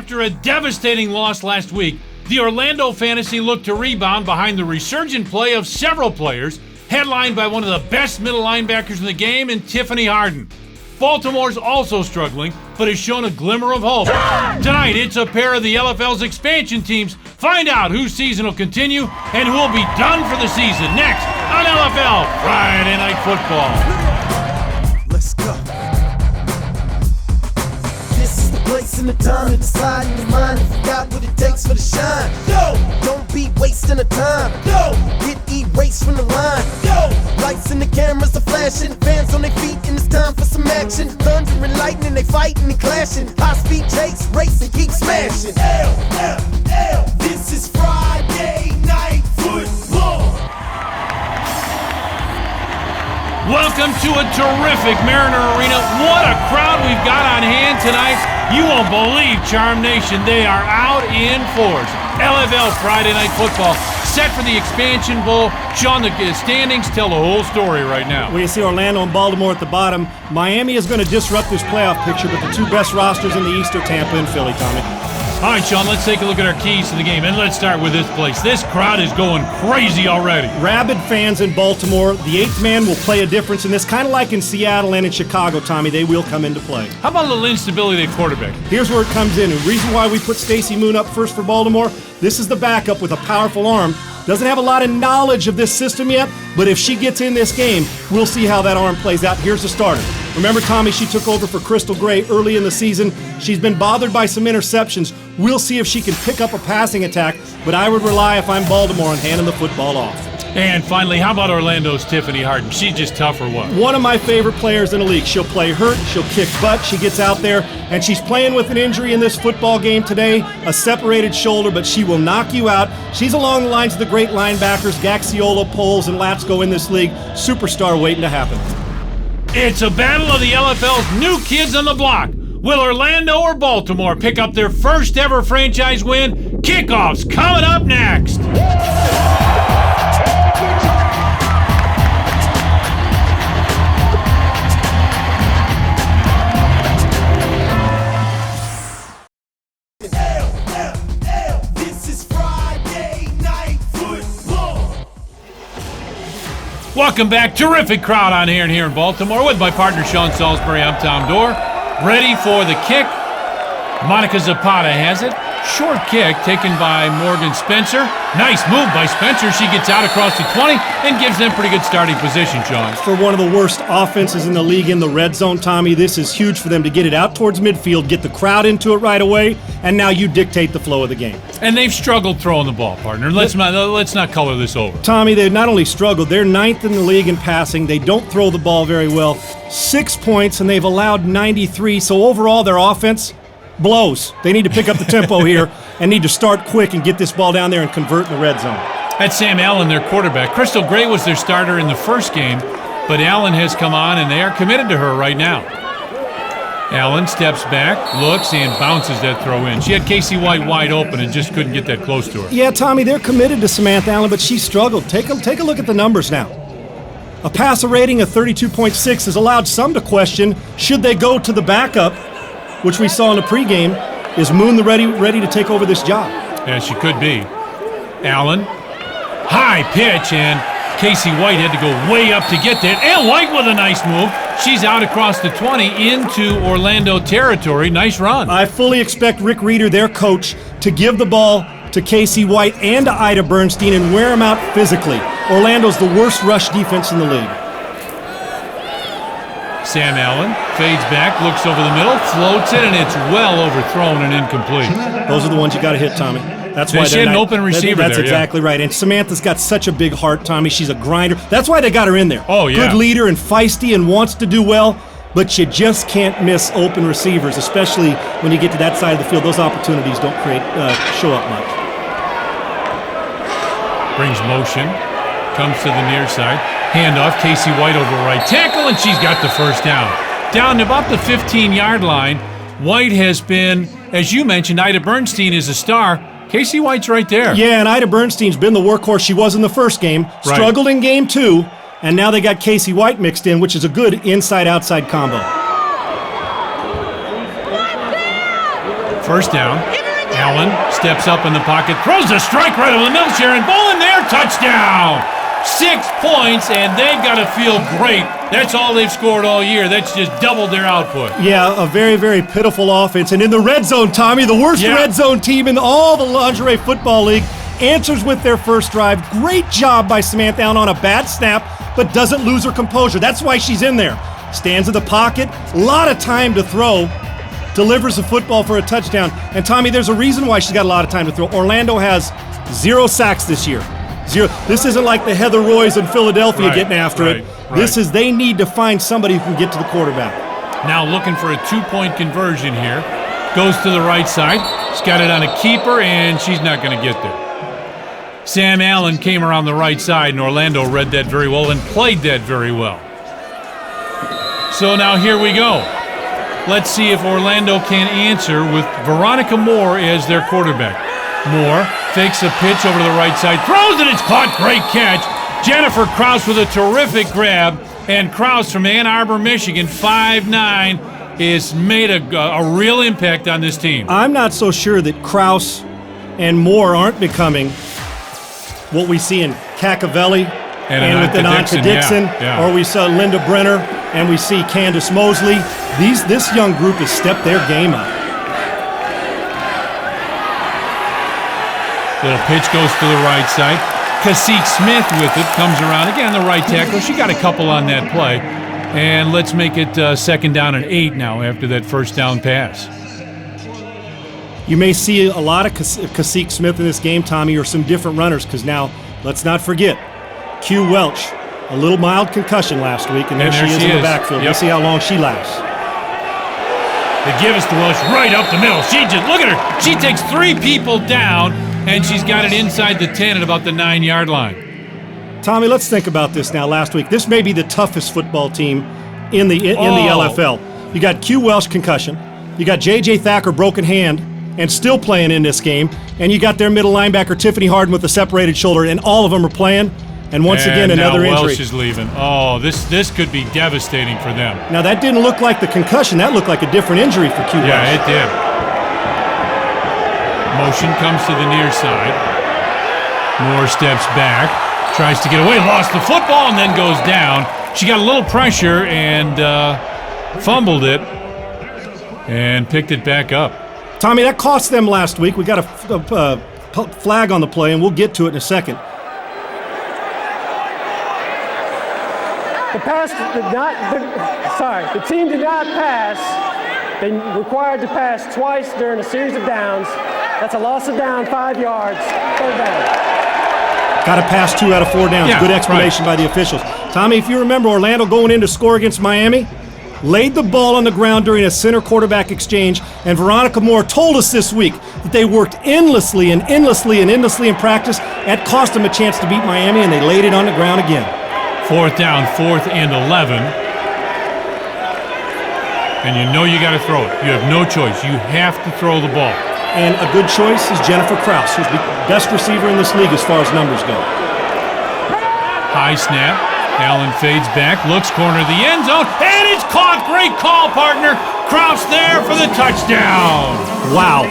After a devastating loss last week, the Orlando Fantasy looked to rebound behind the resurgent play of several players, headlined by one of the best middle linebackers in the game in Tiffany Harden. Baltimore's also struggling, but has shown a glimmer of hope. Tonight, it's a pair of the LFL's expansion teams. Find out whose season will continue and who will be done for the season. Next on LFL Friday Night Football. Let's go. This is the place and the time to decide in your mind if you got what it takes for the shine. Yo, don't be wasting the time. Yo, get erased from the line. Yo, lights and the cameras are flashing, fans on their feet, and it's time for some action. Thunder and lightning, they fighting and clashing. High speed chase, race and keep smashing. L, this is Friday Night Football. Welcome to a terrific Mariner Arena. What a crowd we've got on hand tonight. You won't believe Charm Nation. They are out in force. LFL Friday Night Football set for the Expansion Bowl. Sean, the standings tell the whole story right now. Well, you see Orlando and Baltimore at the bottom. Miami is going to disrupt this playoff picture, but the two best rosters in the East are Tampa and Philly, Tommy. All right, Sean, let's take a look at our keys to the game, and let's start with this place. This crowd is going crazy already. Rabid fans in Baltimore. The eighth man will play a difference in this, kind of like in Seattle and in Chicago, Tommy. They will come into play. How about a little instability at quarterback? Here's where it comes in. The reason why we put Stacey Moon up first for Baltimore, this is the backup with a powerful arm. Doesn't have a lot of knowledge of this system yet, but if she gets in this game, we'll see how that arm plays out. Here's the starter. Remember, Tommy, she took over for Crystal Gray early in the season. She's been bothered by some interceptions. We'll see if she can pick up a passing attack, but I would rely, if I'm Baltimore, on handing the football off. And finally, how about Orlando's Tiffany Harden? She's just tough or what? One of my favorite players in the league. She'll play hurt, she'll kick butt, she gets out there, and she's playing with an injury in this football game today, a separated shoulder, but she will knock you out. She's along the lines of the great linebackers, Gaxiola, Poles, and Latsko in this league. Superstar waiting to happen. It's a battle of the LFL's new kids on the block. Will Orlando or Baltimore pick up their first ever franchise win? Kickoff's coming up next. Welcome back. Terrific crowd on here in Baltimore with my partner Sean Salisbury. I'm Tom Dorr. Ready for the kick. Monica Zapata has it. Short kick taken by Morgan Spencer. Nice move by Spencer. She gets out across the 20 and gives them pretty good starting position, Sean. For one of the worst offenses in the league in the red zone, Tommy, this is huge for them to get it out towards midfield, get the crowd into it right away, and now you dictate the flow of the game. And they've struggled throwing the ball, partner. Let's not color this over. Tommy, they've not only struggled, they're ninth in the league in passing. They don't throw the ball very well. 6 points, and they've allowed 93. So overall, their offense blows. They need to pick up the tempo here and need to start quick and get this ball down there and convert in the red zone. That's Sam Allen, their quarterback. Crystal Gray was their starter in the first game, but Allen has come on, and they are committed to her right now. Allen steps back, looks, and bounces that throw in. She had Casey White wide open and just couldn't get that close to her. Yeah, Tommy, they're committed to Samantha Allen, but she struggled. Take a look at the numbers now. A passer rating of 32.6 has allowed some to question, should they go to the backup, which we saw in the pregame. Is Moon ready to take over this job? Yeah, she could be. Allen, high pitch, and Casey White had to go way up to get that. And White with a nice move. She's out across the 20 into Orlando territory. Nice run. I fully expect Rick Reeder, their coach, to give the ball to Casey White and to Ida Bernstein and wear them out physically. Orlando's the worst rush defense in the league. Sam Allen fades back, looks over the middle, floats it, and it's well overthrown and incomplete. Those are the ones you got to hit, Tommy. That's why she had an open receiver That's there, exactly right. And Samantha's got such a big heart, Tommy. She's a grinder. That's why they got her in there. Oh, yeah. Good leader and feisty and wants to do well, but you just can't miss open receivers, especially when you get to that side of the field. Those opportunities don't show up much. Brings motion, comes to the near side. Handoff, Casey White over right tackle, and she's got the first down. Down to about the 15-yard line. White has been, as you mentioned, Ida Bernstein is a star. Casey White's right there. Yeah, and Ida Bernstein's been the workhorse she was in the first game, struggled in game 2, and now they got Casey White mixed in, which is a good inside-outside combo. First down. Allen steps up in the pocket, throws a strike right over the middle, Sharon. Ball in there, touchdown! 6 points, and they've got to feel great. That's all they've scored all year. That's just doubled their output. Yeah, a very, very pitiful offense. And in the red zone, Tommy, the worst red zone team in all the Lingerie Football League, answers with their first drive. Great job by Samantha Allen on a bad snap, but doesn't lose her composure. That's why she's in there. Stands in the pocket, a lot of time to throw, delivers the football for a touchdown. And Tommy, there's a reason why she's got a lot of time to throw. Orlando has 0 sacks this year. 0. This isn't like the Heather Roys in Philadelphia getting after it. This is, they need to find somebody who can get to the quarterback. Now looking for a 2-point conversion here. Goes to the right side. She's got it on a keeper, and she's not going to get there. Sam Allen came around the right side, and Orlando read that very well and played that very well. So now here we go. Let's see if Orlando can answer with Veronica Moore as their quarterback. Moore fakes a pitch over to the right side, throws it, it's caught, great catch. Jennifer Kraus with a terrific grab, and Kraus from Ann Arbor, Michigan, 5'9", has made a real impact on this team. I'm not so sure that Kraus and Moore aren't becoming what we see in Cacavelli and with Ananta Dixon, or we saw Linda Brenner, and we see Candace Mosley. This young group has stepped their game up. Little pitch goes to the right side. Cacique Smith with it, comes around. Again, the right tackle. She got a couple on that play. And let's make it 2nd down and 8 now after that first down pass. You may see a lot of Cacique Smith in this game, Tommy, or some different runners, because now, let's not forget, Q Welch, a little mild concussion last week, and there she is in the backfield. We'll see how long she lasts. They give us to Welch right up the middle. She just, look at her. She takes 3 people down, and she's got it inside the 10 at about the 9-yard line. Tommy, let's think about this now. Last week, this may be the toughest football team in the LFL. You got Q Welch concussion. You got J.J. Thacker broken hand and still playing in this game. And you got their middle linebacker, Tiffany Harden, with a separated shoulder, and all of them are playing. And once again, another injury. Welch is leaving. Oh, this could be devastating for them. Now, that didn't look like the concussion. That looked like a different injury for Q Welch. Yeah, it did. Motion comes to the near side. Moore steps back, tries to get away, lost the football, and then goes down. She got a little pressure and fumbled it and picked it back up. Tommy, that cost them last week. We got a flag on the play, and we'll get to it in a second. The team did not pass. They required to pass twice during a series of downs. That's a loss of down, 5 yards, 3rd down. Got to pass 2 out of 4 downs. Good explanation by the officials. Tommy, if you remember, Orlando going in to score against Miami, laid the ball on the ground during a center quarterback exchange, and Veronica Moore told us this week that they worked endlessly in practice. That cost them a chance to beat Miami, and they laid it on the ground again. 4th down, 4th and 11. And you know you got to throw it. You have no choice. You have to throw the ball. And a good choice is Jennifer Kraus, who's the best receiver in this league as far as numbers go. High snap. Allen fades back, looks corner of the end zone, and it's caught. Great call, partner. Kraus there for the touchdown. Wow.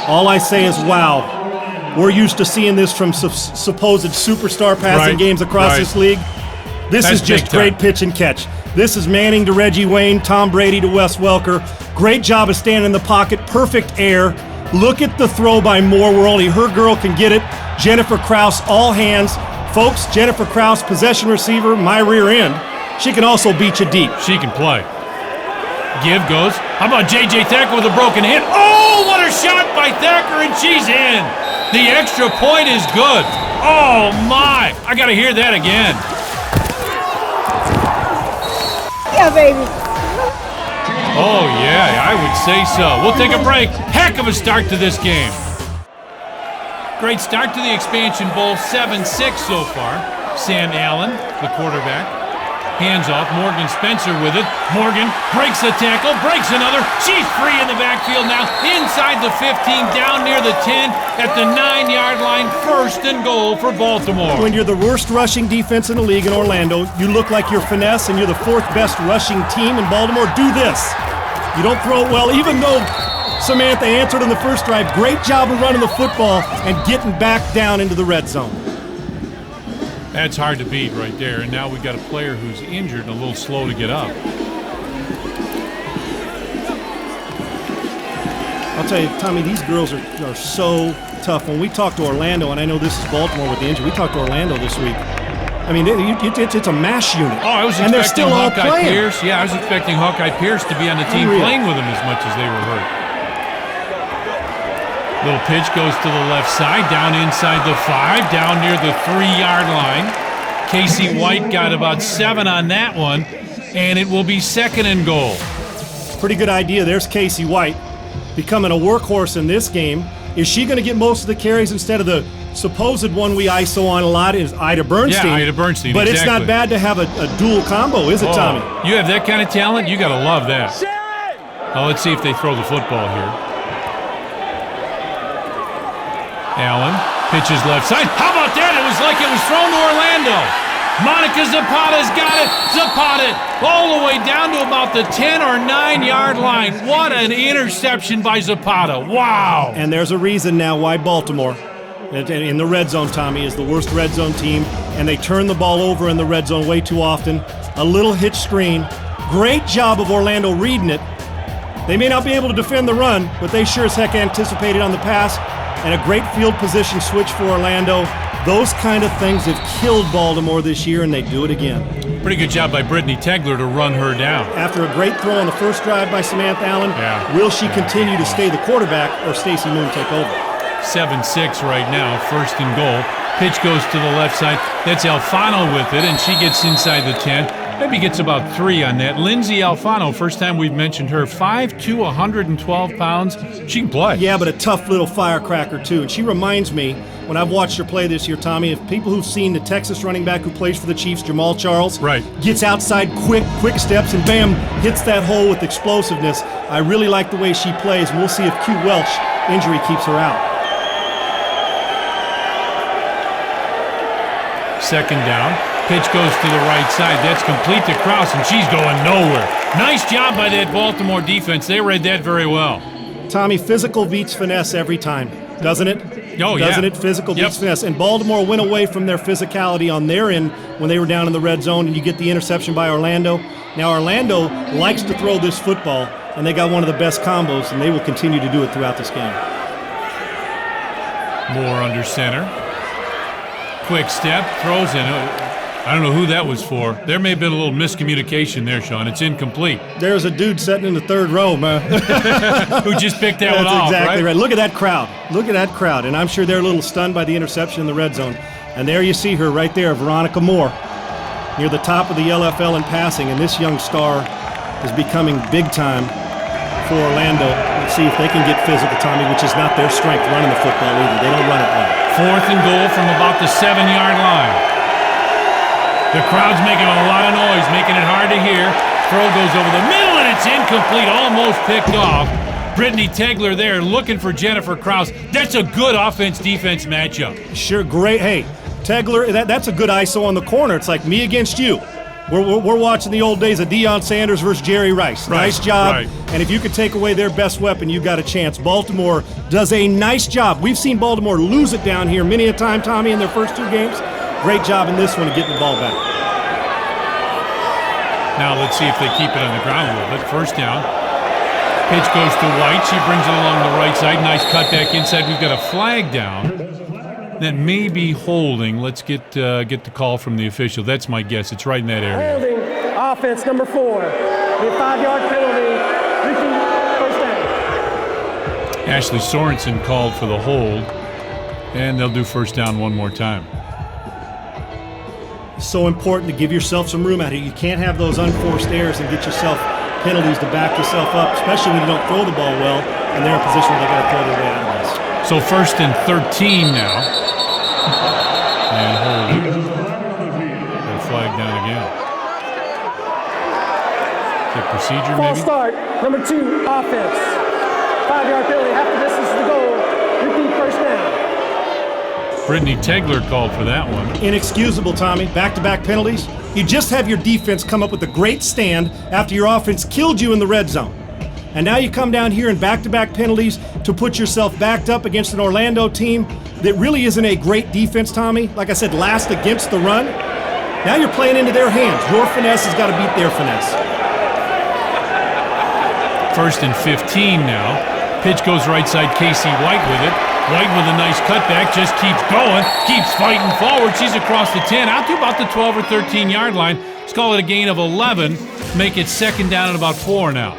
All I say is wow. We're used to seeing this from supposed superstar passing games across this league. This is just great pitch and catch. This is Manning to Reggie Wayne, Tom Brady to Wes Welker. Great job of standing in the pocket, perfect air. Look at the throw by Moore where only her girl can get it. Jennifer Kraus, all hands. Folks, Jennifer Kraus, possession receiver, my rear end. She can also beat you deep. She can play. Give goes. How about J.J. Thacker with a broken hit? Oh, what a shot by Thacker, and she's in. The extra point is good. Oh, my. I got to hear that again. Yeah, baby. Oh, yeah, I would say so. We'll take a break. Heck of a start to this game. Great start to the Expansion Bowl, 7-6 so far. Sam Allen, the quarterback. Hands off, Morgan Spencer with it. Morgan breaks a tackle, breaks another. She's free in the backfield now, inside the 15, down near the 10, at the 9-yard line, 1st and goal for Baltimore. When you're the worst rushing defense in the league in Orlando, you look like you're finesse and you're the 4th best rushing team in Baltimore. Do this. You don't throw it well, even though Samantha answered in the first drive. Great job of running the football and getting back down into the red zone. That's hard to beat right there. And now we've got a player who's injured and a little slow to get up. I'll tell you, Tommy, these girls are so tough. When we talked to Orlando, and I know this is Baltimore with the injury, we talked to Orlando this week. I mean, it's a mash unit. Oh, I was and they're expecting still all Hawkeye playing. Pierce. Yeah, I was expecting Hawkeye Pierce to be on the team playing with them as much as they were hurt. Little pitch goes to the left side, down inside the 5, down near the 3-yard line. Casey White got about 7 on that one, and it will be 2nd and goal. Pretty good idea. There's Casey White becoming a workhorse in this game. Is she going to get most of the carries instead of the supposed one we ISO on a lot is Ida Bernstein? Yeah, Ida Bernstein, But exactly. It's not bad to have a dual combo, is it, Tommy? You have that kind of talent, you got to love that. Now let's see if they throw the football here. Allen pitches left side. How about that? It was like it was thrown to Orlando. Monica Zapata's got it. Zapata all the way down to about the 10 or 9-yard line. What an interception by Zapata. Wow. And there's a reason now why Baltimore, in the red zone, Tommy, is the worst red zone team, and they turn the ball over in the red zone way too often. A little hitch screen. Great job of Orlando reading it. They may not be able to defend the run, but they sure as heck anticipated on the pass. And a great field position switch for Orlando. Those kind of things have killed Baltimore this year, and they do it again. Pretty good job by Brittany Tegler to run her down. After a great throw on the first drive by Samantha Allen, will she continue to stay the quarterback, or Stacey Moon take over? 7-6 right now, 1st and goal. Pitch goes to the left side. That's Alfano with it, and she gets inside the 10. Maybe gets about 3 on that. Lindsay Alfano, first time we've mentioned her, 5'2", 112 pounds. She can play. Yeah, but a tough little firecracker, too. And she reminds me, when I've watched her play this year, Tommy, of people who've seen the Texas running back who plays for the Chiefs, Jamal Charles. Right. Gets outside quick steps, and bam, hits that hole with explosiveness. I really like the way she plays, and we'll see if Q Welch injury keeps her out. 2nd down. Pitch goes to the right side. That's complete to Krause, and she's going nowhere. Nice job by that Baltimore defense. They read that very well. Tommy, physical beats finesse every time, doesn't it? Oh, yeah. Doesn't it? Physical beats finesse. And Baltimore went away from their physicality on their end when they were down in the red zone, and you get the interception by Orlando. Now, Orlando likes to throw this football, and they got one of the best combos, and they will continue to do it throughout this game. Moore under center. Quick step, throws in. I don't know who that was for. There may have been a little miscommunication there, Sean. It's incomplete. There's a dude sitting in the 3rd row, man. Who just picked that one off, That's exactly right? Look at that crowd. Look at that crowd. And I'm sure they're a little stunned by the interception in the red zone. And there you see her right there, Veronica Moore, near the top of the LFL in passing. And this young star is becoming big time for Orlando. Let's see if they can get physical, Tommy, which is not their strength running the football either. They don't run it well. 4th and goal from about the 7-yard line. The crowd's making a lot of noise, making it hard to hear. Throw goes over the middle, and it's incomplete, almost picked off. Brittany Tegler there looking for Jennifer Krause. That's a good offense-defense matchup. Sure, great. Hey, Tegler, that's a good ISO on the corner. It's like me against you. We're watching the old days of Deion Sanders versus Jerry Rice. Right, nice job. right. And if you can take away their best weapon, you've got a chance. Baltimore does a nice job. We've seen Baltimore lose it down here many a time, Tommy, in their first 2 games. Great job in this one of getting the ball back. Now let's see if they keep it on the ground a little bit. 1st down. Pitch goes to White. She brings it along the right side. Nice cut back inside. We've got a flag down. That may be holding. Let's get the call from the official. That's my guess. It's right in that area. Holding, offense number 4. A 5-yard penalty. Repeat, 1st down. Ashley Sorensen called for the hold, and they'll do 1st down one more time. It's so important to give yourself some room out here. You can't have those unforced errors and get yourself penalties to back yourself up, especially when you don't throw the ball well, and they're in a position where they got to throw their way out of this. So 1st and 13 now. And holding. Got a flag down again. Is that procedure, False maybe? start, number 2, offense. 5-yard penalty. After this is the goal. Repeat, 1st down. Brittany Tegler called for that one. Inexcusable, Tommy. Back-to-back penalties. You just have your defense come up with a great stand after your offense killed you in the red zone. And now you come down here in back-to-back penalties to put yourself backed up against an Orlando team that really isn't a great defense, Tommy. Like I said, last against the run. Now you're playing into their hands. Your finesse has got to beat their finesse. 1st and 15 now. Pitch goes right side, Casey White with it. White with a nice cutback, just keeps going, keeps fighting forward. She's across the 10, out to about the 12 or 13 yard line. Let's call it a gain of 11. Make it 2nd down at about 4 now.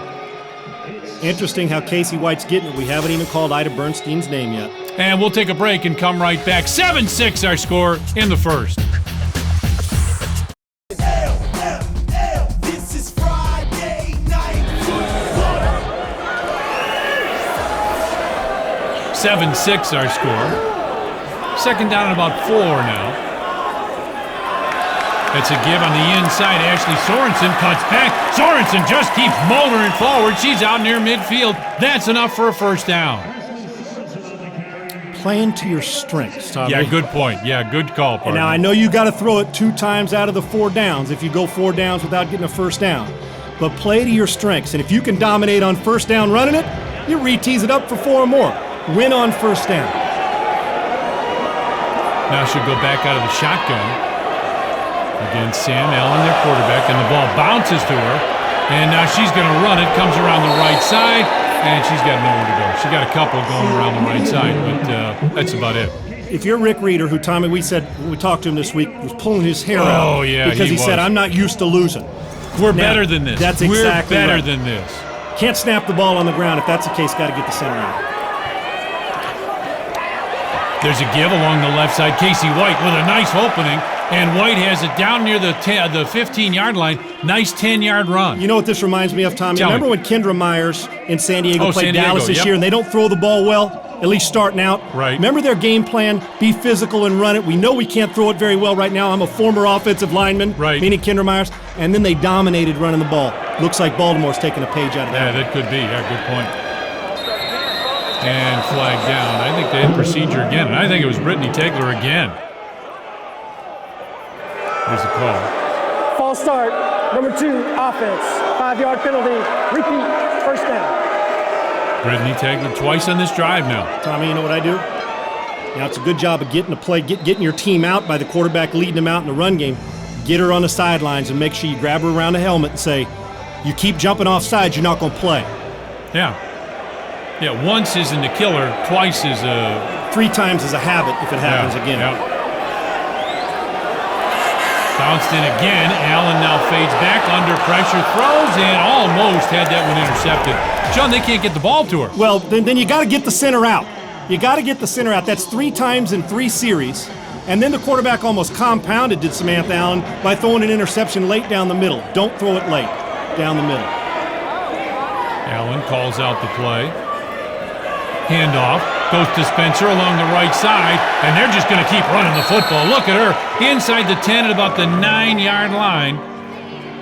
Interesting how Casey White's getting it. We haven't even called Ida Bernstein's name yet. And we'll take a break and come right back. 7-6 our score in the first. This is Friday night football. 7-6 our score. 2nd down at about 4 now. That's a give on the inside. Ashley Sorensen cuts back. Sorensen just keeps motoring forward. She's out near midfield. That's enough for a 1st down. Playing to your strengths, Tommy. Yeah, good point. Yeah, good call, partner. Now, I know you got to throw it 2 times out of the 4 downs if you go 4 downs without getting a 1st down. But play to your strengths. And if you can dominate on 1st down running it, you re-tease it up for 4 or more. Win on 1st down. Now she'll go back out of the shotgun. Again, Sam Allen, their quarterback, and the ball bounces to her. And now she's going to run it, comes around the right side, and she's got nowhere to go. She got a couple going around the right side, but that's about it. If you're Rick Reeder, who, Tommy, we said when we talked to him this week, was pulling his hair out. Oh, yeah, because he said, I'm not used to losing. We're better than this. That's exactly We're better right. than this. Can't snap the ball on the ground. If that's the case, got to get the center out. There's a give along the left side. Casey White with a nice opening, and White has it down near the 15-yard line. Nice 10-yard run. You know what this reminds me of, Tommy? Remember when Kendra Myers in San Diego played Dallas this year, and they don't throw the ball well, at least starting out? Right. Remember their game plan? Be physical and run it. We know we can't throw it very well right now. I'm a former offensive lineman, meaning Kendra Myers, and then they dominated running the ball. Looks like Baltimore's taking a page out of that. Yeah, that could be. Yeah, good point. And flag down. I think they had procedure again, and I think it was Brittany Tegler again. Here's the call. False start, number 2, offense. 5-yard penalty, repeat, 1st down. Brittany Tegler twice on this drive now. Tommy, you know what I do? Now, it's a good job of getting the play, getting your team out by the quarterback leading them out in the run game. Get her on the sidelines and make sure you grab her around the helmet and say, you keep jumping off sides, you're not going to play. Yeah. Yeah, once isn't a killer, twice is a... 3 times is a habit if it happens again. Yeah. Bounced in again. Allen now fades back under pressure, throws, and almost had that one intercepted. John, they can't get the ball to her. Well, then you got to get the center out. You got to get the center out. That's 3 times in 3 series. And then the quarterback almost compounded, did Samantha Allen, by throwing an interception late down the middle. Don't throw it late, down the middle. Allen calls out the play. Handoff goes to Spencer along the right side, and they're just going to keep running the football. Look at her inside the 10 at about the 9-yard line,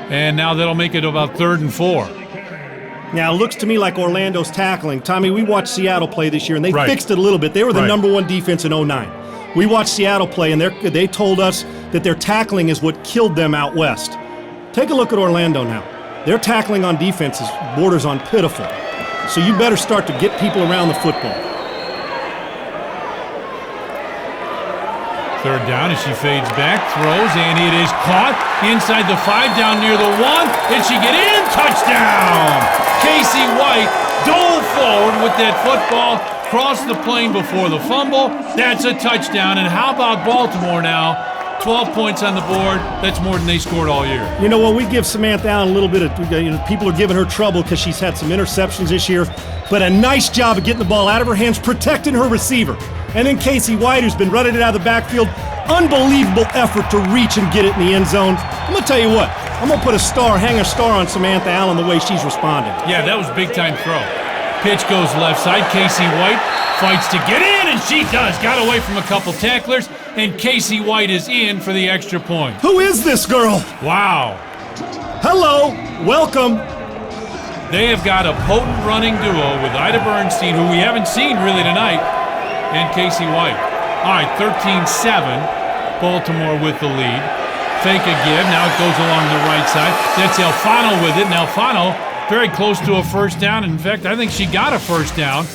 and now that'll make it about 3rd and 4. Now, it looks to me like Orlando's tackling. Tommy, we watched Seattle play this year, and they fixed it a little bit. They were the number 1 defense in 09. We watched Seattle play, and they told us that their tackling is what killed them out west. Take a look at Orlando now. Their tackling on defense borders on pitiful. So you better start to get people around the football. 3rd down as she fades back, throws, and it is caught inside the 5, down near the 1. Did she get in? Touchdown! Casey White dove forward with that football, crossed the plane before the fumble. That's a touchdown. And how about Baltimore now? 12 points on the board. That's more than they scored all year. You know what? We give Samantha Allen a little bit of, people are giving her trouble because she's had some interceptions this year, but a nice job of getting the ball out of her hands, protecting her receiver. And then Casey White, who's been running it out of the backfield, unbelievable effort to reach and get it in the end zone. I'm going to tell you what, I'm going to hang a star on Samantha Allen the way she's responding. Yeah, that was a big-time throw. Pitch goes left side. Casey White fights to get in, and she does. Got away from a couple tacklers, and Casey White is in for the extra point. Who is this girl? Wow. Hello. Welcome. They have got a potent running duo with Ida Bernstein, who we haven't seen really tonight, and Casey White. All right, 13-7. Baltimore with the lead. Fake a give. Now it goes along the right side. That's Alfano with it. And Alfano very close to a first down. In fact, I think she got a first down.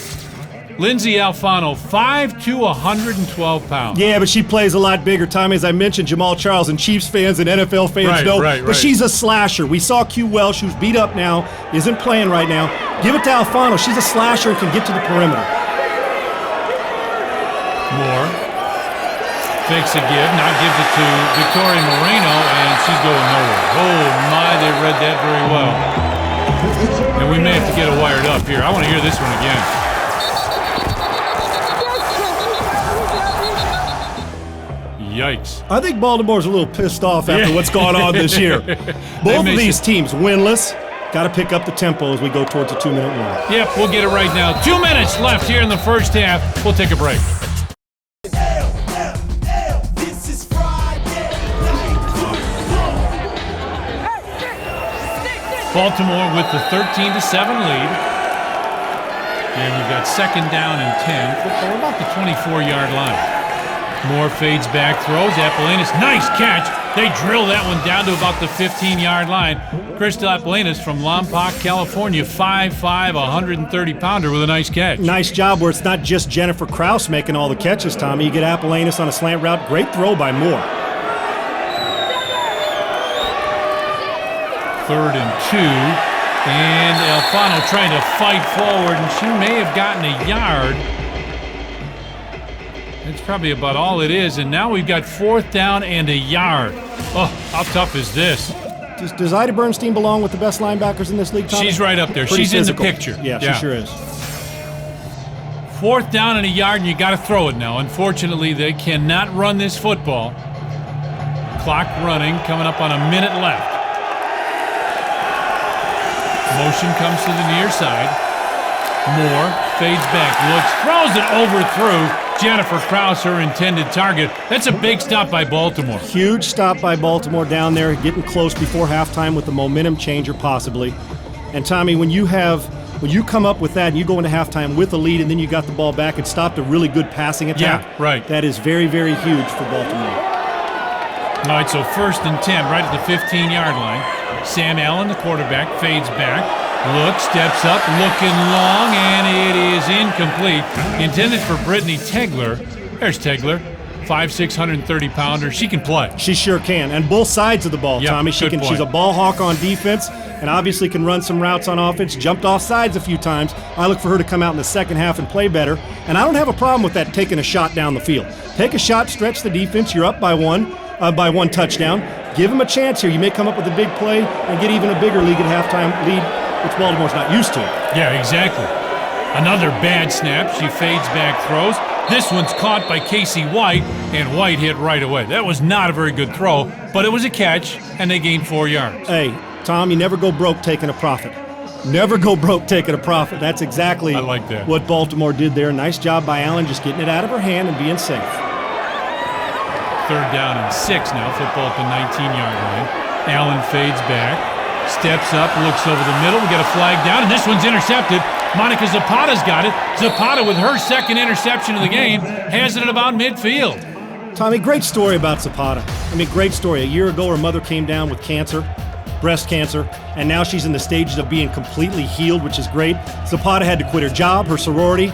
Lindsay Alfano, 5'2", 112 pounds. Yeah, but she plays a lot bigger. Tommy, as I mentioned, Jamal Charles and Chiefs fans and NFL fans know. But she's a slasher. We saw Q Welsh, who's beat up now, isn't playing right now. Give it to Alfano. She's a slasher and can get to the perimeter. Moore fakes a give, now gives it to Victoria Moreno, and she's going nowhere. Oh, my, they read that very well. And we may have to get it wired up here. I want to hear this one again. Yikes. I think Baltimore's a little pissed off after what's gone on this year. Both of these teams winless. Got to pick up the tempo as we go towards a 2-minute warning. Yep, we'll get it right now. 2 minutes left here in the first half. We'll take a break. Baltimore with the 13-7 lead. And you've got second down and 10. Football about the 24-yard line. Moore fades back, throws. Apollinas, nice catch. They drill that one down to about the 15-yard line. Crystal Apollinas from Lompoc, California, 5'5", 130-pounder with a nice catch. Nice job where it's not just Jennifer Krause making all the catches, Tommy. You get Apollinas on a slant route. Great throw by Moore. 3rd and 2. And Alfano trying to fight forward, and she may have gotten a yard. That's probably about all it is, and now we've got 4th down and a yard. Oh, how tough is this? Does Ida Bernstein belong with the best linebackers in this league, Tommy? She's right up there. Pretty She's physical. in the picture. Yeah, she sure is. 4th down and a yard, and you got to throw it now. Unfortunately, they cannot run this football. Clock running, coming up on a minute left. Motion comes to the near side. Moore fades back, looks, throws it overthrough Jennifer Krause, her intended target. That's a big stop by Baltimore. Huge stop by Baltimore down there, getting close before halftime with the momentum changer possibly. And Tommy, when you come up with that and you go into halftime with a lead and then you got the ball back and stopped a really good passing attack, yeah, right. That is very, very huge for Baltimore. All right, so 1st and 10 right at the 15-yard line. Sam Allen, the quarterback, fades back. Looks, steps up, looking long, and it is incomplete. Intended for Brittany Tegler. There's Tegler, 5'6", 130-pounder. She can play. She sure can, and both sides of the ball, yep, Tommy. She's a ball hawk on defense, and obviously can run some routes on offense. Jumped off sides a few times. I look for her to come out in the second half and play better. And I don't have a problem with that, taking a shot down the field. Take a shot, stretch the defense. You're up by one touchdown. Give them a chance here. You may come up with a big play and get even a bigger lead which Baltimore's not used to. Yeah, exactly. Another bad snap. She fades back, throws. This one's caught by Casey White, and White hit right away. That was not a very good throw, but it was a catch, and they gained 4 yards. Hey, Tom, you never go broke taking a profit. Never go broke taking a profit. That's exactly what Baltimore did there. Nice job by Allen, just getting it out of her hand and being safe. 3rd down and 6 now. Football at the 19-yard line. Allen fades back. Steps up, looks over the middle. We got a flag down, and this one's intercepted. Monica Zapata's got it. Zapata, with her second interception of the game, has it at about midfield. Tommy, great story about Zapata. Great story. A year ago, her mother came down with cancer, breast cancer, and now she's in the stages of being completely healed, which is great. Zapata had to quit her job, her sorority,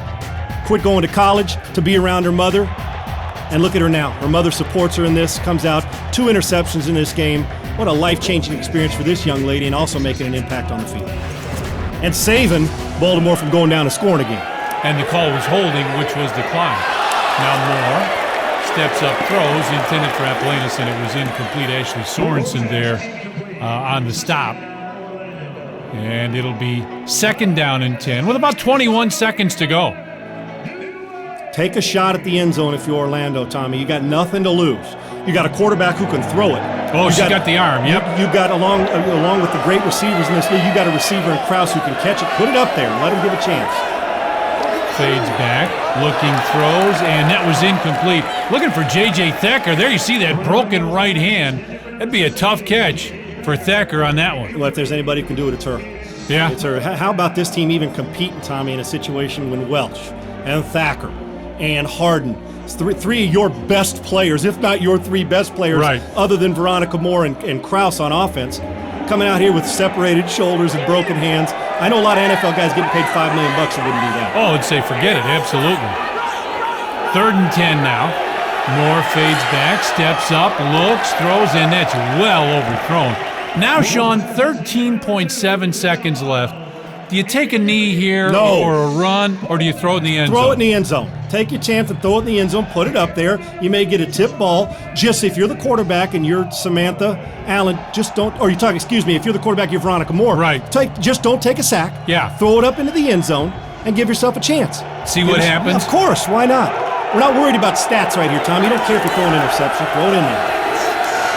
quit going to college to be around her mother. And look at her now. Her mother supports her in this, comes out, 2 interceptions in this game. What a life-changing experience for this young lady, and also making an impact on the field. And saving Baltimore from going down and scoring again. And the call was holding, which was declined. Now Moore steps up, throws, intended for Apollinas, and it was incomplete. Ashley Sorensen there on the stop. And it'll be 2nd down and 10 with about 21 seconds to go. Take a shot at the end zone if you're Orlando, Tommy. You got nothing to lose. You got a quarterback who can throw it. Oh, she's got the arm, yep. You got, along with the great receivers in this league, you got a receiver in Krause who can catch it. Put it up there and let him give a chance. Fades back, looking, throws, and that was incomplete. Looking for J.J. Thacker. There you see that broken right hand. That'd be a tough catch for Thacker on that one. Well, if there's anybody who can do it, it's her. Yeah. It's her. How about this team even competing, Tommy, in a situation when Welch and Thacker and Harden, three of your best players, if not your 3 best players, other than Veronica Moore and Krause on offense, coming out here with separated shoulders and broken hands. I know a lot of NFL guys getting paid $5 million who wouldn't do that. Oh, I'd say forget it, absolutely. 3rd and 10 now. Moore fades back, steps up, looks, throws, and that's well overthrown. Now, Sean, 13.7 seconds left. Do you take a knee here or a run, or do you throw it in the end zone? Throw it in the end zone. Take your chance and throw it in the end zone. Put it up there. You may get a tip ball. Just if you're the quarterback and you're Samantha Allen, just don't. Or if you're the quarterback, you're Veronica Moore. Right. Just don't take a sack. Yeah. Throw it up into the end zone and give yourself a chance. See what happens. Of course. Why not? We're not worried about stats right here, Tom. You don't care if you throw an interception. Throw it in there.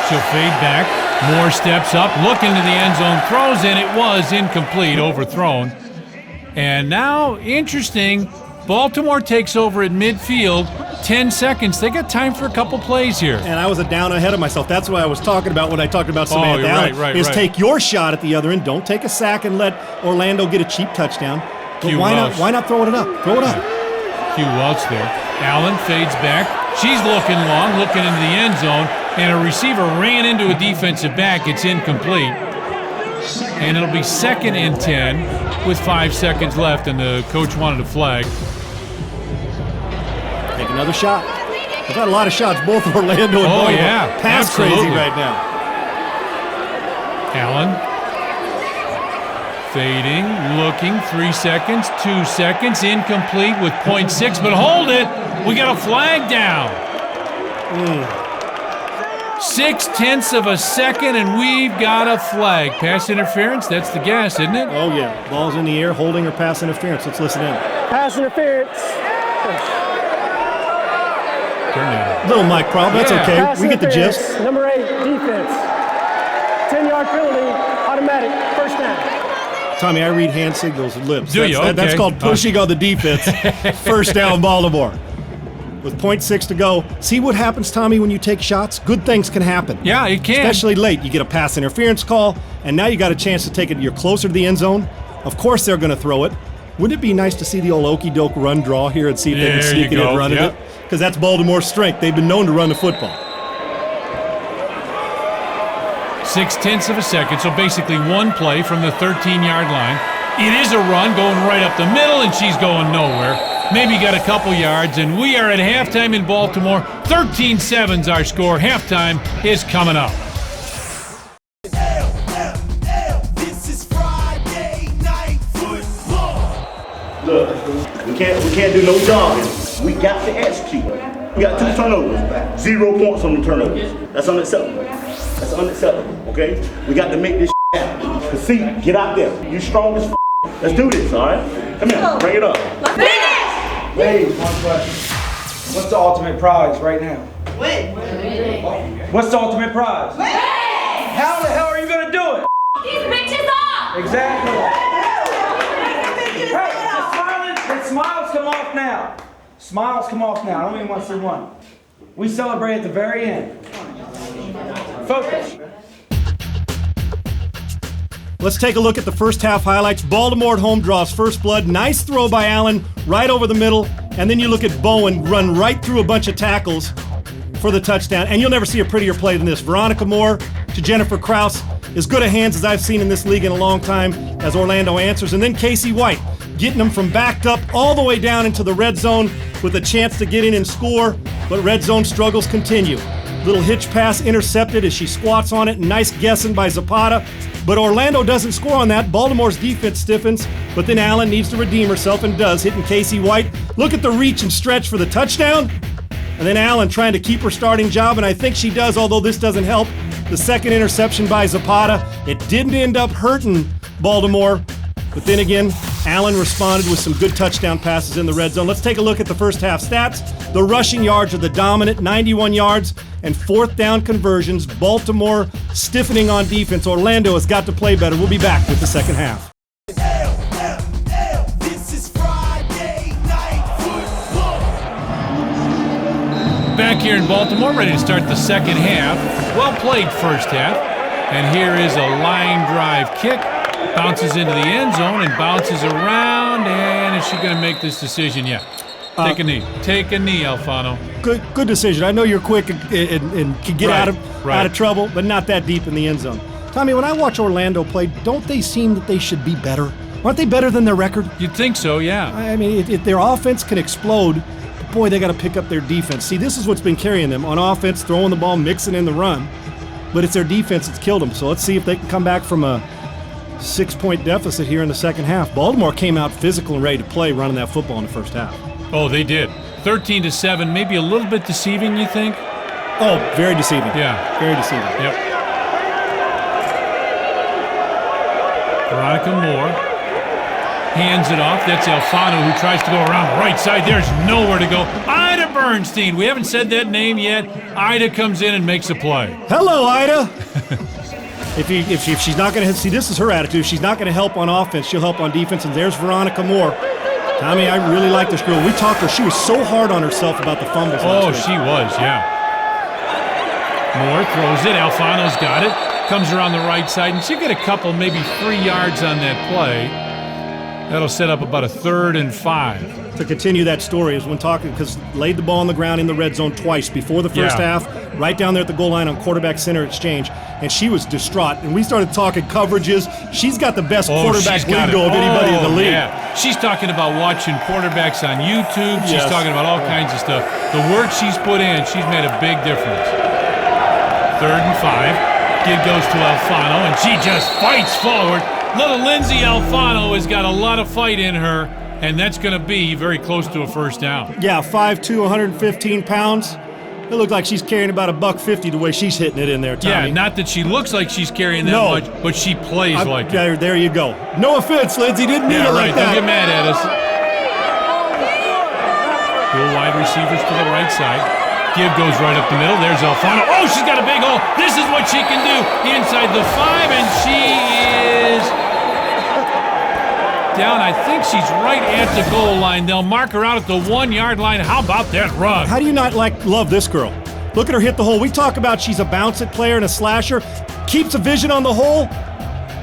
She'll fade back. Moore steps up, looking to the end zone, throws, and it was incomplete, overthrown. And now, interesting, Baltimore takes over at midfield, 10 seconds. They got time for a couple plays here. And I was a down ahead of myself. That's what I was talking about when I talked about Samantha Allen. Right. Take your shot at the other end. Don't take a sack and let Orlando get a cheap touchdown. But why not throw it up? Throw it up. Hugh Welch there. Allen fades back. She's looking long, looking into the end zone, and a receiver ran into a defensive back. It's incomplete. And it'll be 2nd and 10 with 5 seconds left, and the coach wanted a flag. Take another shot. I've got a lot of shots, both Orlando and Baltimore. Pass absolutely. crazy right now. Allen fading, looking, 3 seconds, 2 seconds, incomplete with 0.6, but hold it. We got a flag down. 0.6 of a second, and we've got a flag. Pass interference, that's the guess, isn't it? Oh, yeah. Ball's in the air, holding or pass interference. Let's listen in. Pass interference. Little mic problem, that's okay. Pass We get the gist. Number 8, defense. 10-yard penalty, automatic, first down. Tommy, I read hand signals and lips. Do you? Okay. That's called pushing on the defense. First down, Baltimore. With 0.6 to go. See what happens, Tommy, when you take shots? Good things can happen. Yeah, it can. Especially late. You get a pass interference call, and now you got a chance to take it. You're closer to the end zone. Of course they're going to throw it. Wouldn't it be nice to see the old okey-doke run draw here and see if they can sneak it in running it? Because that's Baltimore's strength. They've been known to run the football. 0.6 of a second, so basically one play from the 13-yard line. It is a run going right up the middle, and she's going nowhere. Maybe got a couple yards, and we are at halftime in Baltimore. 13-7's our score. Halftime is coming up. This is Friday Night Football. Look, we can't do no jogging. We got to execute. We got 2 turnovers, 0 points on the turnovers. That's unacceptable. That's unacceptable, okay? We got to make this happen. Concede, get out there. You strong as Let's do this, all right? Come here, bring it up. Let's do this! Ladies, one question. What's the ultimate prize right now? Win. What's the ultimate prize? Win! How the hell are you gonna do it? These bitches up! Exactly. Hey, the smiles come off now. Smiles come off now. I don't even want to see one. We celebrate at the very end. Focus. Let's take a look at the first half highlights. Baltimore at home draws first blood. Nice throw by Allen right over the middle. And then you look at Bowen run right through a bunch of tackles for the touchdown. And you'll never see a prettier play than this. Veronica Moore to Jennifer Krause. As good a hands as I've seen in this league in a long time as Orlando answers. And then Casey White getting them from backed up all the way down into the red zone with a chance to get in and score. But red zone struggles continue. Little hitch pass intercepted as she squats on it. Nice guessing by Zapata. But Orlando doesn't score on that. Baltimore's defense stiffens, but then Allen needs to redeem herself and does, hitting Casey White. Look at the reach and stretch for the touchdown. And then Allen trying to keep her starting job, and I think she does, although this doesn't help. The second interception by Zapata. It didn't end up hurting Baltimore, but then again, Allen responded with some good touchdown passes in the red zone. Let's take a look at the first half stats. The rushing yards are the dominant, 91 yards, and 4th down conversions. Baltimore stiffening on defense. Orlando has got to play better. We'll be back with the second half. This is Friday Night Football. Back here in Baltimore, ready to start the second half. Well played first half. And here is a line drive kick. Bounces into the end zone and bounces around. And is she going to make this decision yet? Take a knee. Take a knee, Alfano. Good decision. I know you're quick and can get out of trouble, but not that deep in the end zone. Tommy, when I watch Orlando play, don't they seem that they should be better? Aren't they better than their record? You'd think so, yeah. I mean, if their offense can explode, but boy, they got to pick up their defense. See, this is what's been carrying them. On offense, throwing the ball, mixing in the run. But it's their defense that's killed them. So let's see if they can come back from a 6-point deficit here in the second half. Baltimore came out physical and ready to play running that football in the first half. Oh, they did. 13-7, maybe a little bit deceiving, you think? Oh, very deceiving. Yeah. Very deceiving. Yep. Veronica Moore hands it off. That's Alfano who tries to go around the right side. There's nowhere to go. Ida Bernstein. We haven't said that name yet. Ida comes in and makes a play. Hello, Ida. If she's not going to see, this is her attitude. If she's not going to help on offense, she'll help on defense. And there's Veronica Moore. Tommy, I really like this girl. We talked to her. She was so hard on herself about the fumbles. Oh, she was, yeah. Moore throws it. Alfano's got it. Comes around the right side, and she'll get a couple, maybe 3 yards on that play. That'll set up about a 3rd and 5. To continue that story is when talking, because laid the ball on the ground in the red zone twice before the first half, right down there at the goal line on quarterback center exchange, and she was distraught. And we started talking coverages. She's got the best quarterback lingo of anybody in the league. Yeah. She's talking about watching quarterbacks on YouTube. She's talking about all kinds of stuff. The work she's put in, she's made a big difference. 3rd and 5. Kid goes to Alfano, and she just fights forward. Little Lindsay Alfano has got a lot of fight in her, and that's going to be very close to a first down. Yeah, 5'2", 115 pounds. It looked like she's carrying about $150 the way she's hitting it in there, Tommy. Yeah, not that she looks like she's carrying that much, but she plays like it. There you go. No offense, Lindsay. Didn't mean it like that. Don't get mad at us. Dual wide receivers to the right side. Give goes right up the middle. There's Alfano. Oh, she's got a big hole. This is what she can do. Inside the 5, and she is down. I think she's right at the goal line. They'll mark her out at the 1-yard line. How about that run? How do you not love this girl? Look at her hit the hole. We talk about she's a bounce-it player and a slasher. Keeps a vision on the hole.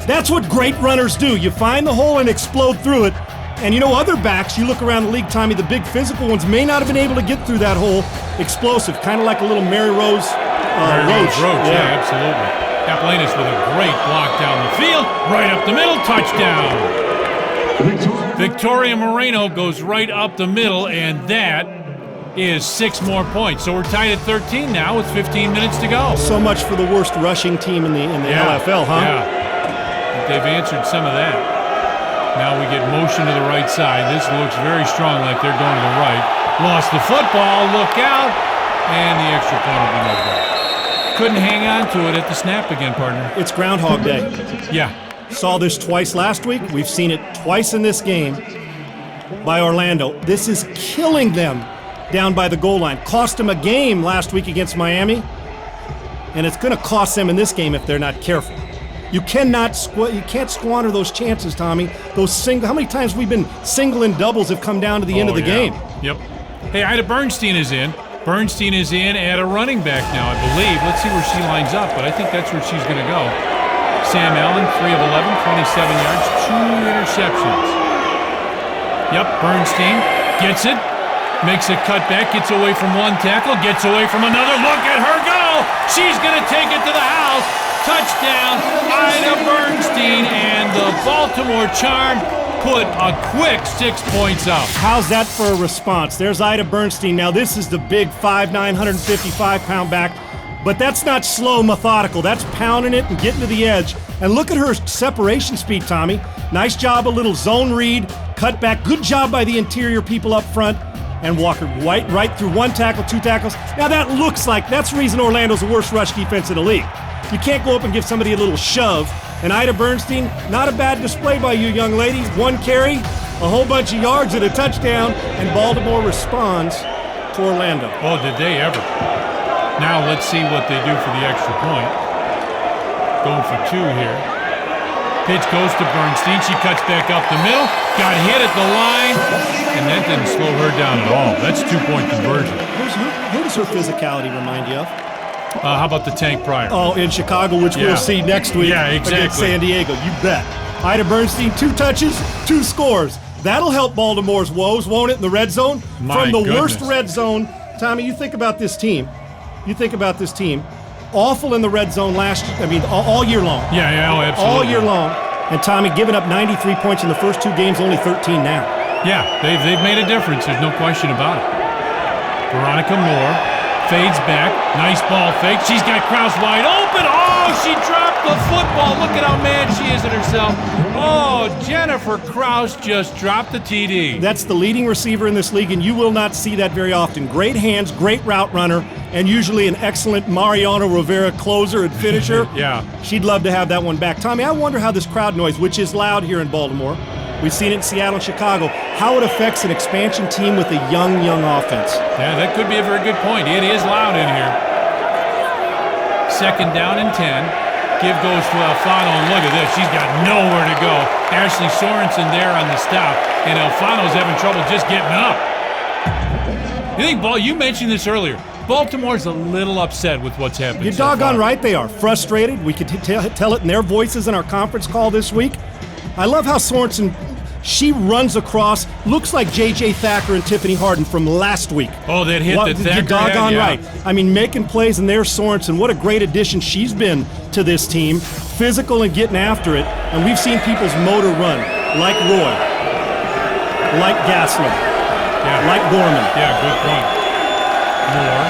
That's what great runners do. You find the hole and explode through it. And you know, other backs, you look around the league, Tommy, the big physical ones may not have been able to get through that hole. Explosive, kind of like a little Mary Rose Roach. Yeah, absolutely. Kaplanis with a great block down the field, right up the middle, touchdown. Victoria Moreno goes right up the middle, and that is 6 more points. So we're tied at 13 now with 15 minutes to go. So much for the worst rushing team in the LFL, huh? Yeah, they've answered some of that. Now we get motion to the right side. This looks very strong, like they're going to the right. Lost the football, look out, and the extra point will be no good. Couldn't hang on to it at the snap again, partner. It's Groundhog Day. Yeah. Saw this twice last week. We've seen it twice in this game by Orlando. This is killing them down by the goal line. Cost them a game last week against Miami, and it's going to cost them in this game if they're not careful. You can't squander those chances, Tommy. How many times we've been single and doubles have come down to the end of the game. Yep. Hey, Ida Bernstein is in. Bernstein is in at a running back now, I believe. Let's see where she lines up, but I think that's where she's going to go. Sam Allen, 3 of 11, 27 yards, 2 interceptions. Yep, Bernstein gets it, makes a cutback, gets away from one tackle, gets away from another. Look at her go! She's going to take it to the house. Touchdown, Ida Bernstein, and the Baltimore Charm put a quick 6 points up. How's that for a response? There's Ida Bernstein. Now, this is the big 5'9", 155-pound back, but that's not slow, methodical. That's pounding it and getting to the edge. And look at her separation speed, Tommy. Nice job, a little zone read, cut back. Good job by the interior people up front. And Walker White right through 1 tackle, 2 tackles. Now, that looks like that's the reason Orlando's the worst rush defense in the league. You can't go up and give somebody a little shove. And Ida Bernstein, not a bad display by you, young lady. 1 carry, a whole bunch of yards and a touchdown, and Baltimore responds to Orlando. Oh, did they ever. Now let's see what they do for the extra point. Going for 2 here. Pitch goes to Bernstein. She cuts back up the middle. Got hit at the line, and that didn't slow her down at all. That's 2-point conversion. Who does her physicality remind you of? How about the Tank Pryor? Oh, in Chicago, which we'll see next week against San Diego. You bet. Ida Bernstein, 2 touches, 2 scores. That'll help Baltimore's woes, won't it, in the red zone? From the worst red zone. Tommy, you think about this team. awful in the red zone all year long. Yeah, oh, absolutely. All year long. And Tommy, giving up 93 points in the first 2 games, only 13 now. Yeah, they've made a difference. There's no question about it. Veronica Moore fades back. Nice ball fake. She's got Kraus wide open. Oh, she dropped the football. Look at how mad she is at herself. Oh, Jennifer Kraus just dropped the TD. That's the leading receiver in this league, and you will not see that very often. Great hands, great route runner, and usually an excellent Mariano Rivera closer and finisher. Yeah. She'd love to have that one back. Tommy, I wonder how this crowd noise, which is loud here in Baltimore, we've seen it in Seattle and Chicago, how it affects an expansion team with a young offense. Yeah, that could be a very good point. It is loud in here. 2nd down and 10. Give goes to Alfano, and look at this. She's got nowhere to go. Ashley Sorensen there on the stop, and Alfano's having trouble just getting up. You mentioned this earlier. Baltimore's a little upset with what's happening. You're doggone right they are. Frustrated. We could tell it in their voices in our conference call this week. I love how Sorensen, she runs across, looks like J.J. Thacker and Tiffany Harden from last week. Oh, that hit that Thacker You're doggone had, yeah. right. I mean, making plays, and there's Sorensen. What a great addition she's been to this team. Physical and getting after it. And we've seen people's motor run, like Roy, like Gassler, like Gorman. Yeah, good point. Moore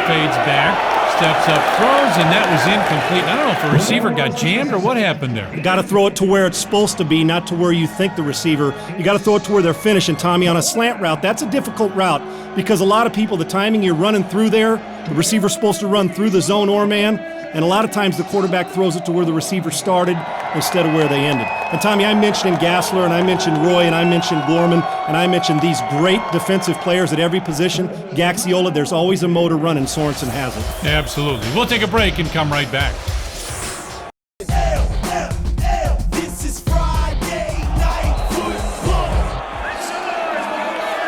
fades back, steps up, throws, and that was incomplete. I don't know if the receiver got jammed or what happened there. You got to throw it to where it's supposed to be, not to where you think the receiver. You got to throw it to where they're finishing, Tommy. On a slant route, that's a difficult route because a lot of people, the timing you're running through there, the receiver's supposed to run through the zone or man, and a lot of times the quarterback throws it to where the receiver started instead of where they ended. And Tommy, I mentioned Gassler, and I mentioned Roy, and I mentioned Gorman, and I mentioned these great defensive players at every position. Gaxiola, there's always a motor run, and Sorensen has it. Absolutely. We'll take a break and come right back. This is Friday Night Football.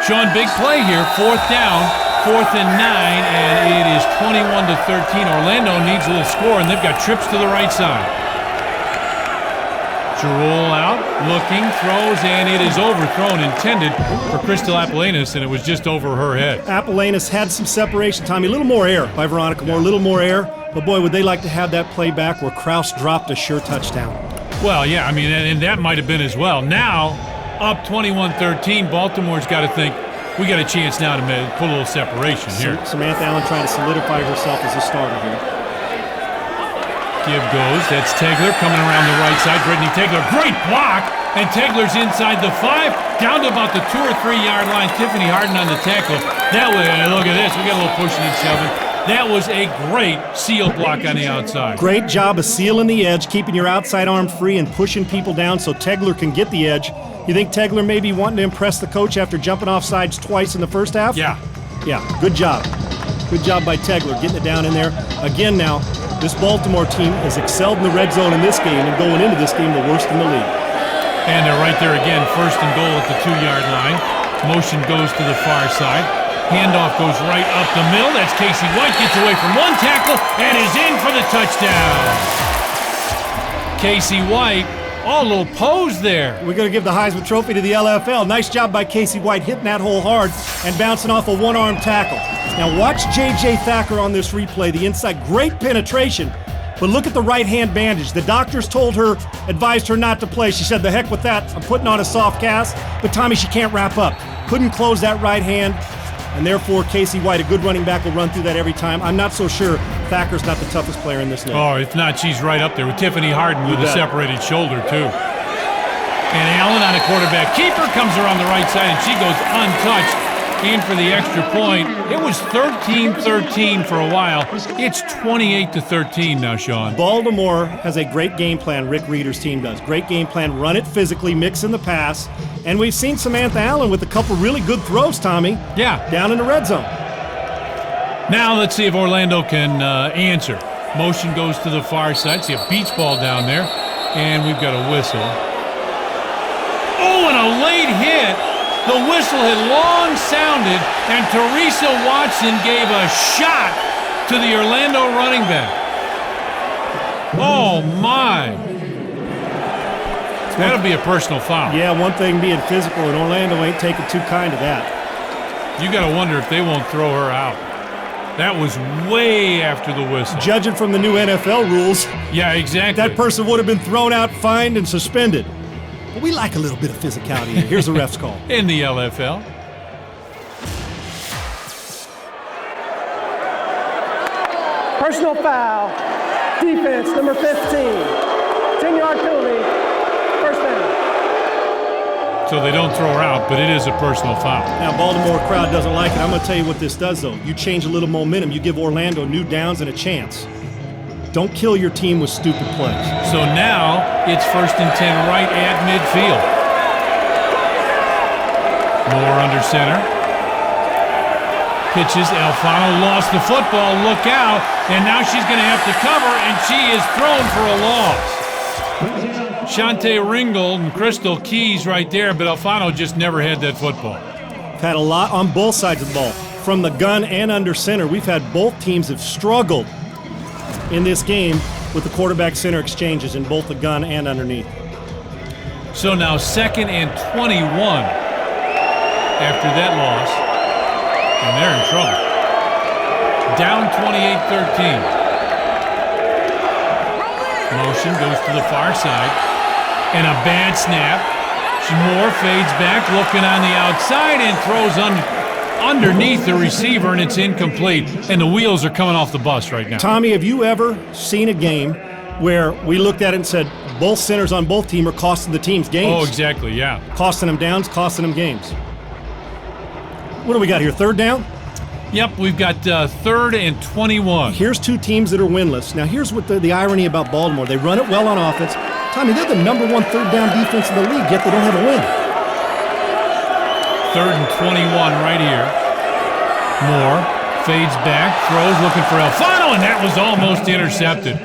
Sean, big play here. 4th down. 4th and 9, and it is 21-13. Orlando needs a little score, and they've got trips to the right side. Jarrell out, looking, throws, and it is overthrown, intended for Crystal Apollinas, and it was just over her head. Apollinas had some separation, Tommy. A little more air by Veronica Moore, a little more air. But boy, would they like to have that play back where Kraus dropped a sure touchdown. Well, yeah, I mean, and that might have been as well. Now, up 21-13, Baltimore's got to think, we got a chance now to put a little separation here. Samantha Allen trying to solidify herself as a starter here. Give goes. That's Tegler coming around the right side. Brittany Tegler, great block, and Tegler's inside the 5, down to about the 2 or 3 yard line. Tiffany Harden on the tackle. That way, look at this. We got a little pushing and shoving. That was a great seal block on the outside. Great job of sealing the edge, keeping your outside arm free and pushing people down so Tegler can get the edge. You think Tegler may be wanting to impress the coach after jumping off sides twice in the first half? Yeah. Yeah, good job. Good job by Tegler getting it down in there. Again now, this Baltimore team has excelled in the red zone in this game and going into this game the worst in the league. And they're right there again, 1st and goal at the 2 yard line. Motion goes to the far side. Handoff goes right up the middle. That's Casey White, gets away from one tackle and is in for the touchdown. Casey White, oh, a little pose there. We're going to give the Heisman Trophy to the LFL. Nice job by Casey White hitting that hole hard and bouncing off a one-arm tackle. Now watch J.J. Thacker on this replay. The inside, great penetration, but look at the right hand bandage. The doctors advised her not to play. She said, the heck with that. I'm putting on a soft cast. But Tommy, she can't wrap up. Couldn't close that right hand. And therefore, Casey White, a good running back, will run through that every time. I'm not so sure Thacker's not the toughest player in this league. Oh, if not, she's right up there with Tiffany Harden with a separated shoulder, too. And Allen on a quarterback keeper comes around the right side, and she goes untouched in for the extra point. It was 13-13 for a while. It's 28-13 now, Sean. Baltimore has a great game plan, Rick Reeder's team does. Great game plan, run it physically, mix in the pass. And we've seen Samantha Allen with a couple really good throws, Tommy. Yeah. Down in the red zone. Now let's see if Orlando can answer. Motion goes to the far side. See a beach ball down there. And we've got a whistle. Oh, and a late hit. The whistle had long sounded, and Teresa Watson gave a shot to the Orlando running back. Oh, my. That'll be a personal foul. Yeah, one thing being physical, and Orlando ain't taking too kind of that. You got to wonder if they won't throw her out. That was way after the whistle. Judging from the new NFL rules, Yeah, exactly. that person would have been thrown out, fined, and suspended. But we like a little bit of physicality. Here's a ref's call. In the LFL. Personal foul. Defense, number 15. 10-yard penalty. First down. So they don't throw her out, but it is a personal foul. Now, Baltimore crowd doesn't like it. I'm going to tell you what this does, though. You change a little momentum. You give Orlando new downs and a chance. Don't kill your team with stupid plays. So now it's 1st and 10 right at midfield. Moore under center. Pitches. Alfano lost the football. Look out. And now she's going to have to cover, and she is thrown for a loss. Shante Ringgold and Crystal Keys right there, but Alfano just never had that football. Had a lot on both sides of the ball. From the gun and under center, we've had both teams have struggled in this game with the quarterback-center exchanges in both the gun and underneath. So now 2nd and 21 after that loss, and they're in trouble. Down 28-13. Motion goes to the far side, and a bad snap. Moore fades back, looking on the outside, and throws underneath the receiver, and it's incomplete. And the wheels are coming off the bus right now. Tommy, have you ever seen a game where we looked at it and said both centers on both teams are costing the teams games? Oh, exactly, yeah. Costing them downs, costing them games. What do we got here, 3rd down? Yep, we've got 3rd and 21. Here's two teams that are winless. Now, here's what the irony about Baltimore. They run it well on offense. Tommy, they're the number 1 third down defense in the league, yet they don't have a win. 3rd and 21 right here. Moore fades back, throws, looking for Alfano, and that was almost intercepted.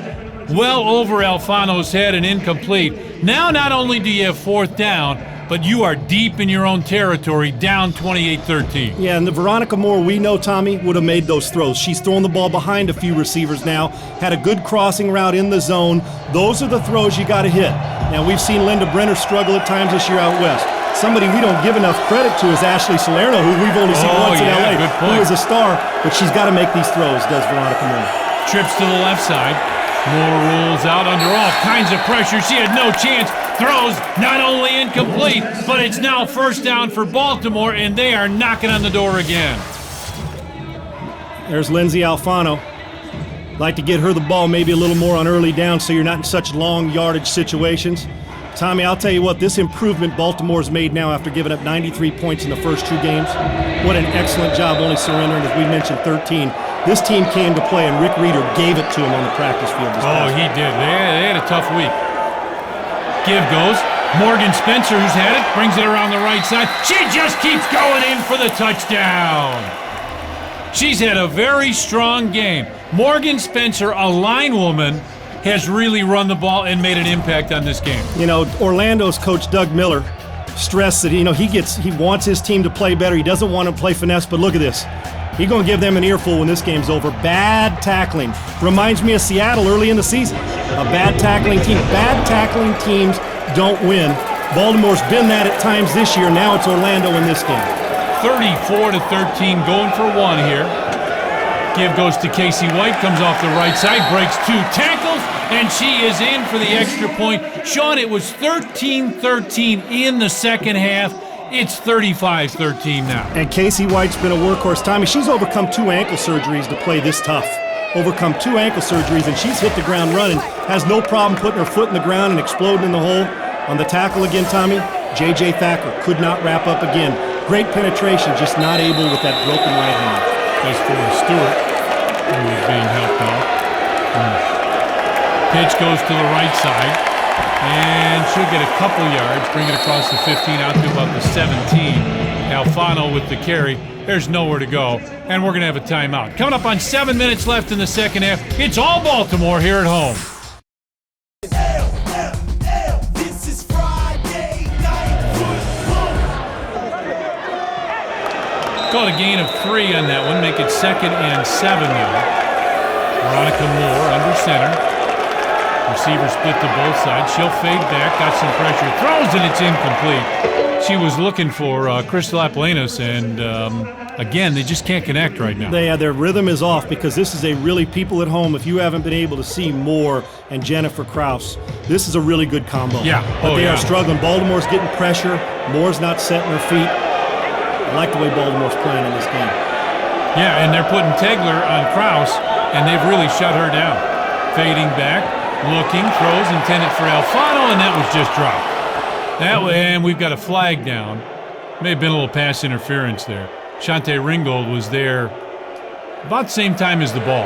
Well over Alfano's head and incomplete. Now not only do you have 4th down, but you are deep in your own territory, down 28-13. Yeah, and the Veronica Moore we know, Tommy, would have made those throws. She's throwing the ball behind a few receivers now, had a good crossing route in the zone. Those are the throws you got to hit. Now, we've seen Linda Brenner struggle at times this year out west. Somebody we don't give enough credit to is Ashley Salerno, who we've only seen once in LA, who is a star, but she's got to make these throws, does Veronica Moore. Trips to the left side. Moore rolls out under all kinds of pressure. She had no chance. Throws not only incomplete, but it's now 1st down for Baltimore, and they are knocking on the door again. There's Lindsay Alfano. Like to get her the ball maybe a little more on early down so you're not in such long yardage situations. Tommy, I'll tell you what, this improvement Baltimore's made now after giving up 93 points in the first 2 games. What an excellent job, only surrendering, as we mentioned, 13. This team came to play, and Rick Reeder gave it to him on the practice field. Oh, he did. They had a tough week. Give goes. Morgan Spencer, who's had it, brings it around the right side. She just keeps going in for the touchdown. She's had a very strong game. Morgan Spencer, a linewoman, has really run the ball and made an impact on this game. You know, Orlando's coach Doug Miller stressed that, he wants his team to play better. He doesn't want to play finesse, but look at this. He's going to give them an earful when this game's over. Bad tackling. Reminds me of Seattle early in the season. A bad tackling team. Bad tackling teams don't win. Baltimore's been that at times this year. Now it's Orlando in this game. 34-13, going for 1 here. Give goes to Casey White, comes off the right side, breaks 2 tackles, and she is in for the extra point. Sean, it was 13-13 in the second half. It's 35-13 now. And Casey White's been a workhorse. Tommy, she's overcome 2 ankle surgeries to play this tough. Overcome 2 ankle surgeries, and she's hit the ground running. Has no problem putting her foot in the ground and exploding in the hole. On the tackle again, Tommy, J.J. Thacker could not wrap up again. Great penetration, just not able with that broken right hand. As for Stewart, who is being helped off. Pitch goes to the right side. And she'll get a couple yards, bring it across the 15 out to about the 17. Alfano with the carry. There's nowhere to go, and we're going to have a timeout. Coming up on 7 minutes left in the second half, it's all Baltimore here at home. This is Friday Night Football. Caught a gain of 3 on that one, make it 2nd and 7 now. Veronica Moore under center. Receiver split to both sides. She'll fade back, got some pressure, throws, and it's incomplete. She was looking for Crystal Apollanos, and again, they just can't connect right now. Their rhythm is off because this is a really, people at home, if you haven't been able to see Moore and Jennifer Krause, this is a really good combo. Yeah. But they are struggling. Baltimore's getting pressure. Moore's not setting her feet. I like the way Baltimore's playing in this game. Yeah, and they're putting Tegler on Krause, and they've really shut her down. Fading back, looking, throws intended for Alfano, and that was just dropped. And we've got a flag down. May have been a little pass interference there. Shante Ringgold was there about the same time as the ball.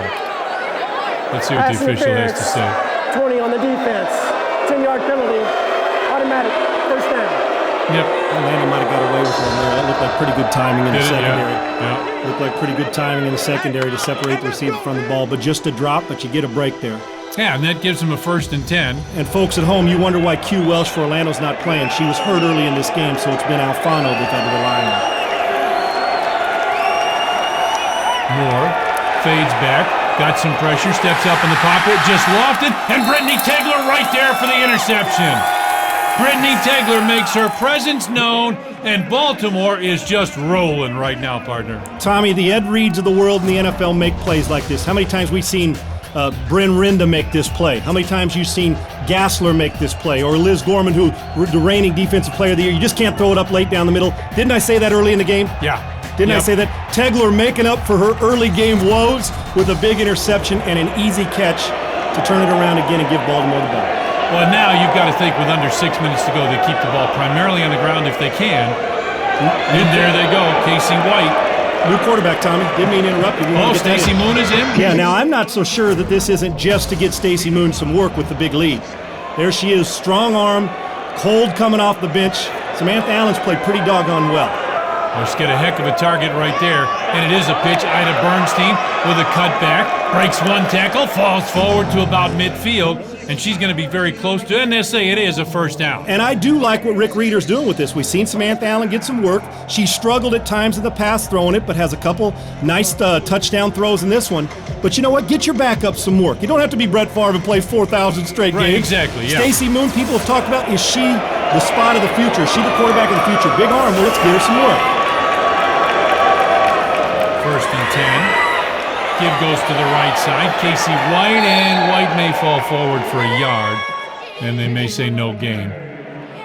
Let's see what the official has to say. 20 on the defense. 10-yard penalty. Automatic. First down. Yep. Atlanta might have got away with one there. That looked like pretty good timing in the secondary. Yeah. Looked like pretty good timing in the secondary to separate the receiver from the ball. But just a drop, but you get a break there. Yeah, and that gives them a 1st and 10. And folks at home, you wonder why Q Welsh for Orlando's not playing. She was hurt early in this game, so it's been Alfano they've had to rely on. Moore fades back, got some pressure, steps up in the pocket, just lofted, and Brittany Tegler right there for the interception. Brittany Tegler makes her presence known, and Baltimore is just rolling right now, partner. Tommy, the Ed Reeds of the world in the NFL make plays like this. How many times we've seen Bryn Rinda make this play? How many times you've seen Gassler make this play? Or Liz Gorman, who the reigning defensive player of the year. You just can't throw it up late down the middle. Didn't I say that early in the game? Yeah. Didn't I say that? Tegler making up for her early game woes with a big interception and an easy catch to turn it around again and give Baltimore the ball. Well, now you've got to think with under 6 minutes to go, they keep the ball primarily on the ground if they can. And there they go, Casey White. New quarterback, Tommy. Didn't mean to interrupt you. Oh, Stacey Moon is in? Yeah, now I'm not so sure that this isn't just to get Stacey Moon some work with the big lead. There she is, strong arm, cold coming off the bench. Samantha Allen's played pretty doggone well. Let's get a heck of a target right there. And it is a pitch. Ida Bernstein with a cutback. Breaks one tackle, falls forward to about midfield. And she's going to be very close to it. And they say it is a 1st down. And I do like what Rick Reeder's doing with this. We've seen Samantha Allen get some work. She struggled at times in the pass throwing it, but has a couple nice touchdown throws in this one. But you know what? Get your backup some work. You don't have to be Brett Favre and play 4,000 straight games. Right, exactly, yeah. Stacey Moon, people have talked about, is she the spot of the future? Is she the quarterback of the future? Big arm. Well, let's get her some work. 1st and 10. Give goes to the right side. Casey White, and White may fall forward for a yard, and they may say no gain.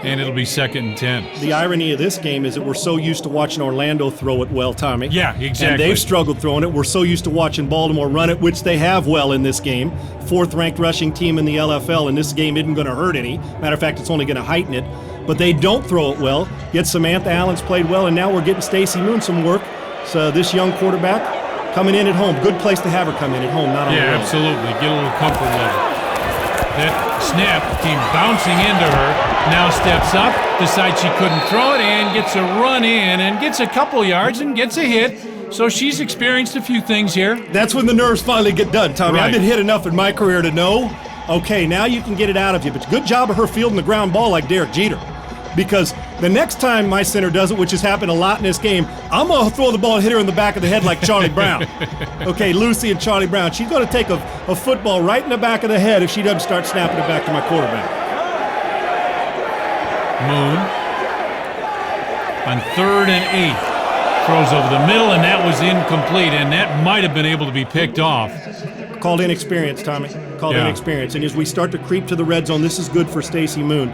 And it'll be 2nd and 10. The irony of this game is that we're so used to watching Orlando throw it well, Tommy. Yeah, exactly. And they've struggled throwing it. We're so used to watching Baltimore run it, which they have well in this game. 4th-ranked rushing team in the LFL, and this game isn't going to hurt any. Matter of fact, it's only going to heighten it. But they don't throw it well. Yet Samantha Allen's played well, and now we're getting Stacey Moon some work. So this young quarterback coming in at home. Good place to have her come in at home, not on the road. Yeah, absolutely. Get a little comfort level. That snap came bouncing into her. Now steps up, decides she couldn't throw it, and gets a run in and gets a couple yards and gets a hit. So she's experienced a few things here. That's when the nerves finally get done, Tommy. Right. I've been hit enough in my career to know, okay, now you can get it out of you. But good job of her fielding the ground ball like Derek Jeter. Because the next time my center does it, which has happened a lot in this game, I'm going to throw the ball and hit her in the back of the head like Charlie Brown. Okay, Lucy and Charlie Brown. She's going to take a football right in the back of the head if she doesn't start snapping it back to my quarterback. Moon on 3rd and 8. Throws over the middle, and that was incomplete, and that might have been able to be picked off. Called inexperience, Tommy. Called inexperience. And as we start to creep to the red zone, this is good for Stacey Moon.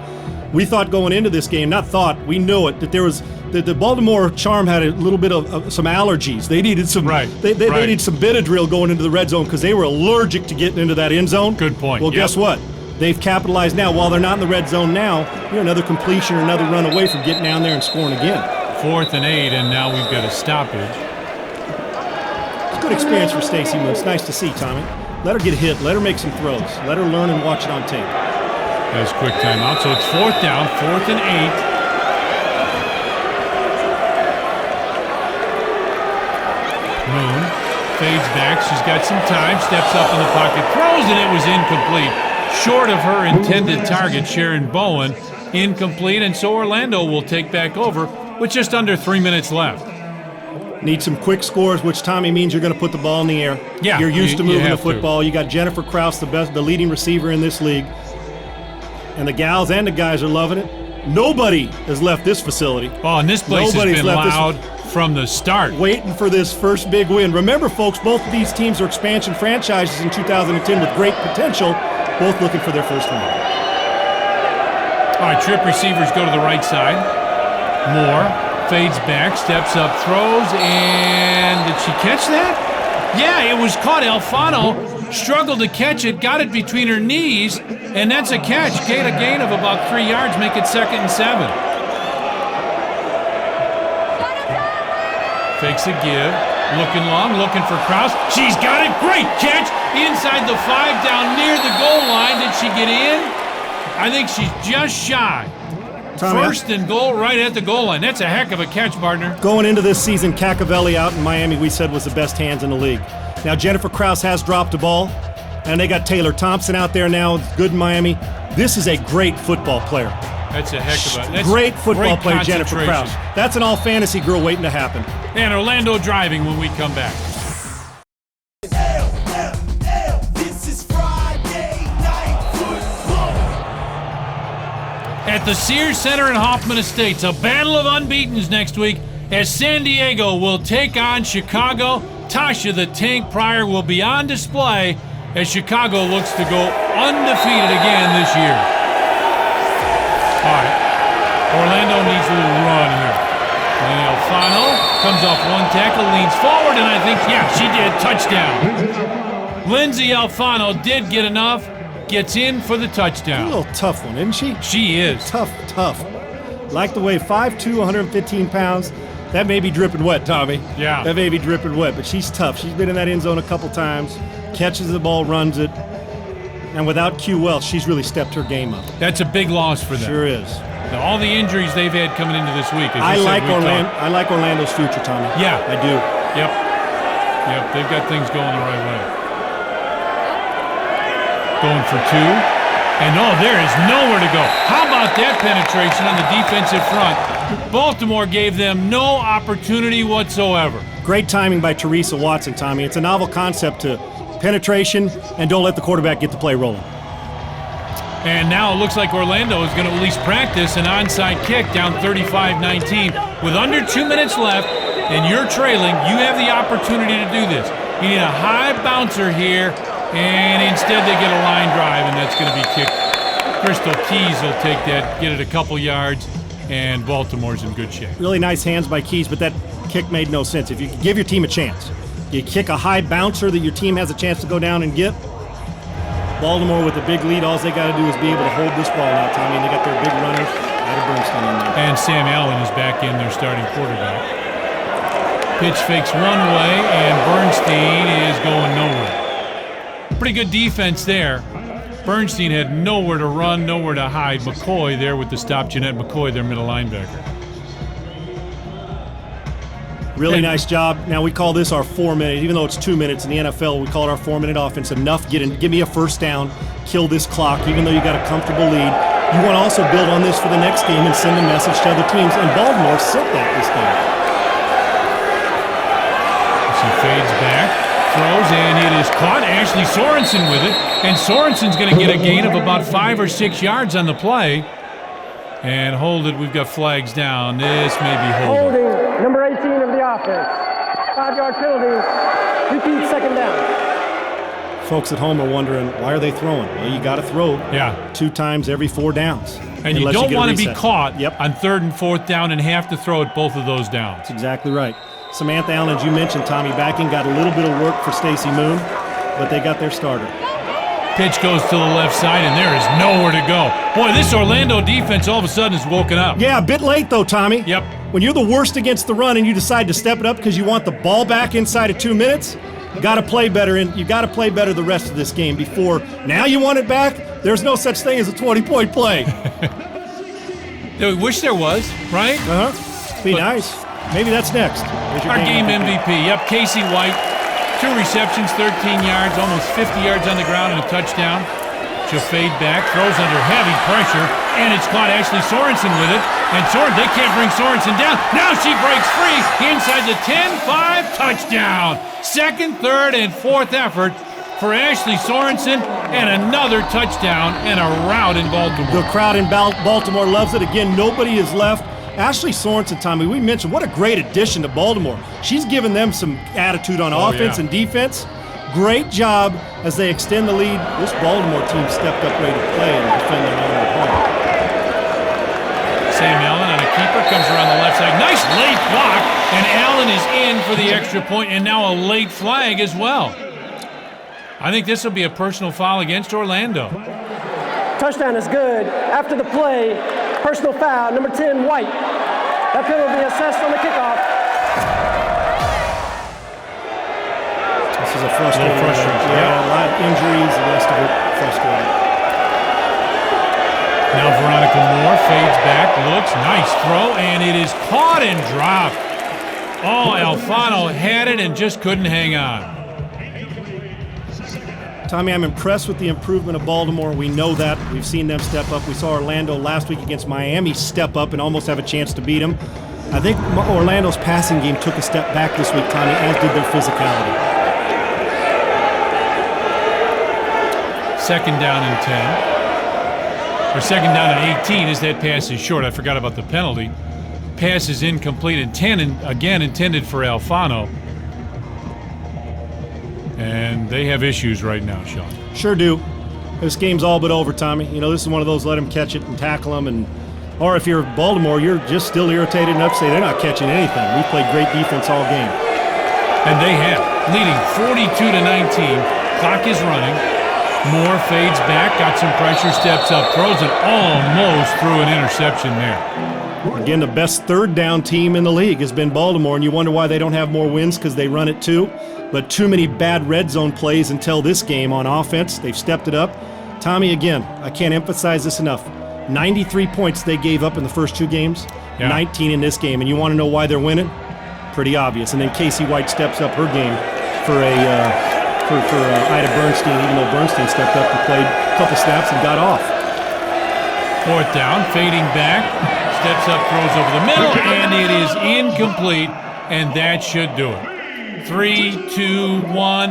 We thought going into this game, not thought, we knew it, that there was the Baltimore Charm had a little bit of some allergies. They needed some they needed some Benadryl going into the red zone because they were allergic to getting into that end zone. Good point. Well, guess what? They've capitalized now. While they're not in the red zone now, you're another completion or another run away from getting down there and scoring again. 4th and 8, and now we've got a stoppage. It's a good experience for Stacey Moon. It's nice to see, Tommy. Let her get hit. Let her make some throws. Let her learn and watch it on tape. That was a quick timeout. So it's 4th down, 4th and 8. Moon fades back. She's got some time. Steps up in the pocket. Throws, and it was incomplete. Short of her intended target, Sharon Bowen. Incomplete, and so Orlando will take back over with just under 3 minutes left. Need some quick scores, which, Tommy, means you're going to put the ball in the air. Yeah, You're used to moving the have football. You got Jennifer Krause, the leading receiver in this league. And the gals and the guys are loving it. Nobody has left this facility. Oh, and this place has been loud from the start. Waiting for this first big win. Remember, folks, both of these teams are expansion franchises in 2010 with great potential, both looking for their first win. All right, trip receivers go to the right side. Moore fades back, steps up, throws, and did she catch that? Yeah, it was caught. Alfano struggled to catch it, got it between her knees, and that's a catch. Gain a gain of about 3 yards, make it 2nd and 7. Fakes a give, looking long, looking for Krause. She's got it, great catch, inside the 5, down near the goal line. Did she get in? I think she's just shy. Tommy, First and goal right at the goal line. That's a heck of a catch, partner. Going into this season, Cacavelli out in Miami, we said, was the best hands in the league. Now, Jennifer Krause has dropped a ball, and they got Taylor Thompson out there now. It's good in Miami. This is a great football player. That's a heck of a great football great player, Jennifer Krause. That's an all-fantasy girl waiting to happen. And Orlando driving when we come back. This is Friday Night Football. At the Sears Center in Hoffman Estates, a battle of unbeatens next week as San Diego will take on Chicago. Tasha the Tank Pryor will be on display as Chicago looks to go undefeated again this year. All right, Orlando needs a little run here. And Alfano comes off one tackle, leans forward, and I think, yeah, she did. Touchdown. Lindsay Alfano did get enough, gets in for the touchdown. A little tough one, isn't she? She is. Tough. Like the way 5'2", 115 pounds. That may be dripping wet, Tommy. Yeah. That may be dripping wet, but she's tough. She's been in that end zone a couple times, catches the ball, runs it. And without Q Welch, she's really stepped her game up. That's a big loss for them. Sure is. Now, all the injuries they've had coming into this week. I like Orlando's future, Tommy. Yeah. I do. Yep, they've got things going the right way. Going for 2. And there is nowhere to go. How about that penetration on the defensive front? Baltimore gave them no opportunity whatsoever. Great timing by Teresa Watson, Tommy. It's a novel concept to penetration and don't let the quarterback get the play rolling. And now it looks like Orlando is going to at least practice an onside kick down 35-19. With under 2 minutes left and you're trailing, you have the opportunity to do this. You need a high bouncer here, and instead they get a line drive, and that's going to be kicked. Crystal Keys will take that, get it a couple yards, and Baltimore's in good shape. Really nice hands by Keys, but that kick made no sense. If you give your team a chance, you kick a high bouncer that your team has a chance to go down and get. Baltimore with a big lead, all they got to do is be able to hold this ball now, Tommy, and they got their big runner, Ada Bernstein in there. And Sam Allen is back in, their starting quarterback. Pitch fakes one way, and Bernstein is going nowhere. Pretty good defense there. Bernstein had nowhere to run, nowhere to hide. McCoy there with the stop. Jeanette McCoy, their middle linebacker. Really nice job. Now, we call this our 4 minute, even though it's 2 minutes in the NFL, we call it our 4 minute offense. Enough, give me a first down, kill this clock, even though you got a comfortable lead. You want to also build on this for the next game and send a message to other teams. And Baltimore sent that this game. She fades back, throws, and it is caught. Ashley Sorensen with it. And Sorensen's going to get a gain of about 5 or 6 yards on the play. And hold it, we've got flags down. This may be holding. Holding, number 18 of the offense. 5-yard penalty, repeat second down. Folks at home are wondering, why are they throwing? Well, you got to throw 2 times every 4 downs. And you don't want to be caught Yep. on 3rd and 4th down and have to throw at both of those downs. That's exactly right. Samantha Allen, as you mentioned, Tommy, backing got a little bit of work for Stacey Moon, but they got their starter. Pitch goes to the left side, and there is nowhere to go. Boy, this Orlando defense all of a sudden is woken up. Yeah, a bit late, though, Tommy. Yep. When you're the worst against the run and you decide to step it up because you want the ball back inside of 2 minutes, you got to play better, and you got to play better the rest of this game before now you want it back. There's no such thing as a 20-point play. We wish there was, right? Be nice. Maybe that's next. Our game MVP. Yep, Casey White. 2 receptions, 13 yards, almost 50 yards on the ground and a touchdown. She'll fade back, throws under heavy pressure, And it's caught Ashley Sorensen with it. And they can't bring Sorensen down. Now she breaks free inside the 10-5 touchdown. Second, third, and fourth effort for Ashley Sorensen, and another touchdown and a rout in Baltimore. The crowd in Baltimore loves it. Again, nobody is left. Ashley Sorensen, Tommy, we mentioned what a great addition to Baltimore. She's given them some attitude on offense and defense. Great job as they extend the lead. This Baltimore team stepped up ready to play and defend their own home. Sam Allen on a keeper, comes around the left side. Nice late block, and Allen is in for the extra point, and now a late flag as well. I think this will be a personal foul against Orlando. Touchdown is good. After the play, personal foul, number 10, White. That penalty will be assessed on the kickoff. This is a frustrating. Yeah, a lot of injuries, the rest of it frustrating. Now Veronica Moore fades back, looks, nice throw, and it is caught and dropped. Oh, Alfano had it and just couldn't hang on. Tommy, I'm impressed with the improvement of Baltimore. We know that. We've seen them step up. We saw Orlando last week against Miami step up and almost have a chance to beat them. I think Orlando's passing game took a step back this week, Tommy, as did their physicality. Second down and 10. Or second down and 18 as that pass is short. I forgot about the penalty. Pass is incomplete and 10, and again intended for Alfano. And they have issues right now, Sean. Sure do. This game's all but over, Tommy. You know, this is one of those let them catch it and tackle them. Or if you're Baltimore, you're just still irritated enough to say they're not catching anything. We played great defense all game. And they have. Leading 42-19. Clock is running. Moore fades back, got some pressure, steps up, throws it, almost threw an interception there. Again, the best third down team in the league has been Baltimore, and you wonder why they don't have more wins because they run it too. But too many bad red zone plays until this game on offense. They've stepped it up. Tommy, again, I can't emphasize this enough. 93 points they gave up in the first two games, 19 in this game. And you want to know why they're winning? Pretty obvious. And then Casey White steps up her game for Ida Bernstein, even though Bernstein stepped up and played a couple snaps and got off. Fourth down, fading back, steps up, throws over the middle, and it is incomplete, and that should do it. 3, 2, 1,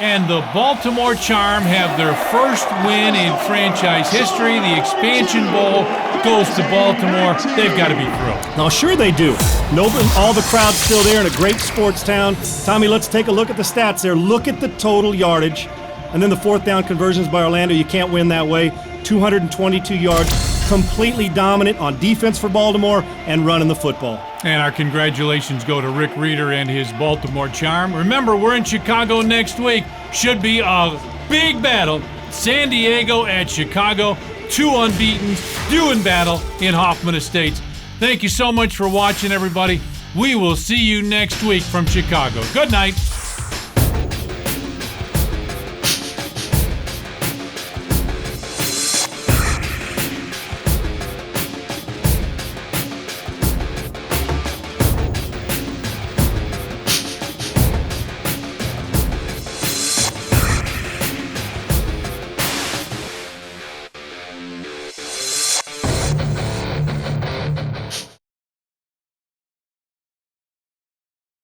and the Baltimore Charm have their first win in franchise history. The Expansion Bowl goes to Baltimore. They've got to be thrilled. Now, sure they do. All the crowd's still there in a great sports town. Tommy, let's take a look at the stats there. Look at the total yardage. And then the fourth down conversions by Orlando. You can't win that way. 222 yards. Completely dominant on defense for Baltimore and running the football. And our congratulations go to Rick Reeder and his Baltimore Charm. Remember, we're in Chicago next week. Should be a big battle. San Diego at Chicago. 2 unbeatens doing battle in Hoffman Estates. Thank you so much for watching, everybody. We will see you next week from Chicago. Good night.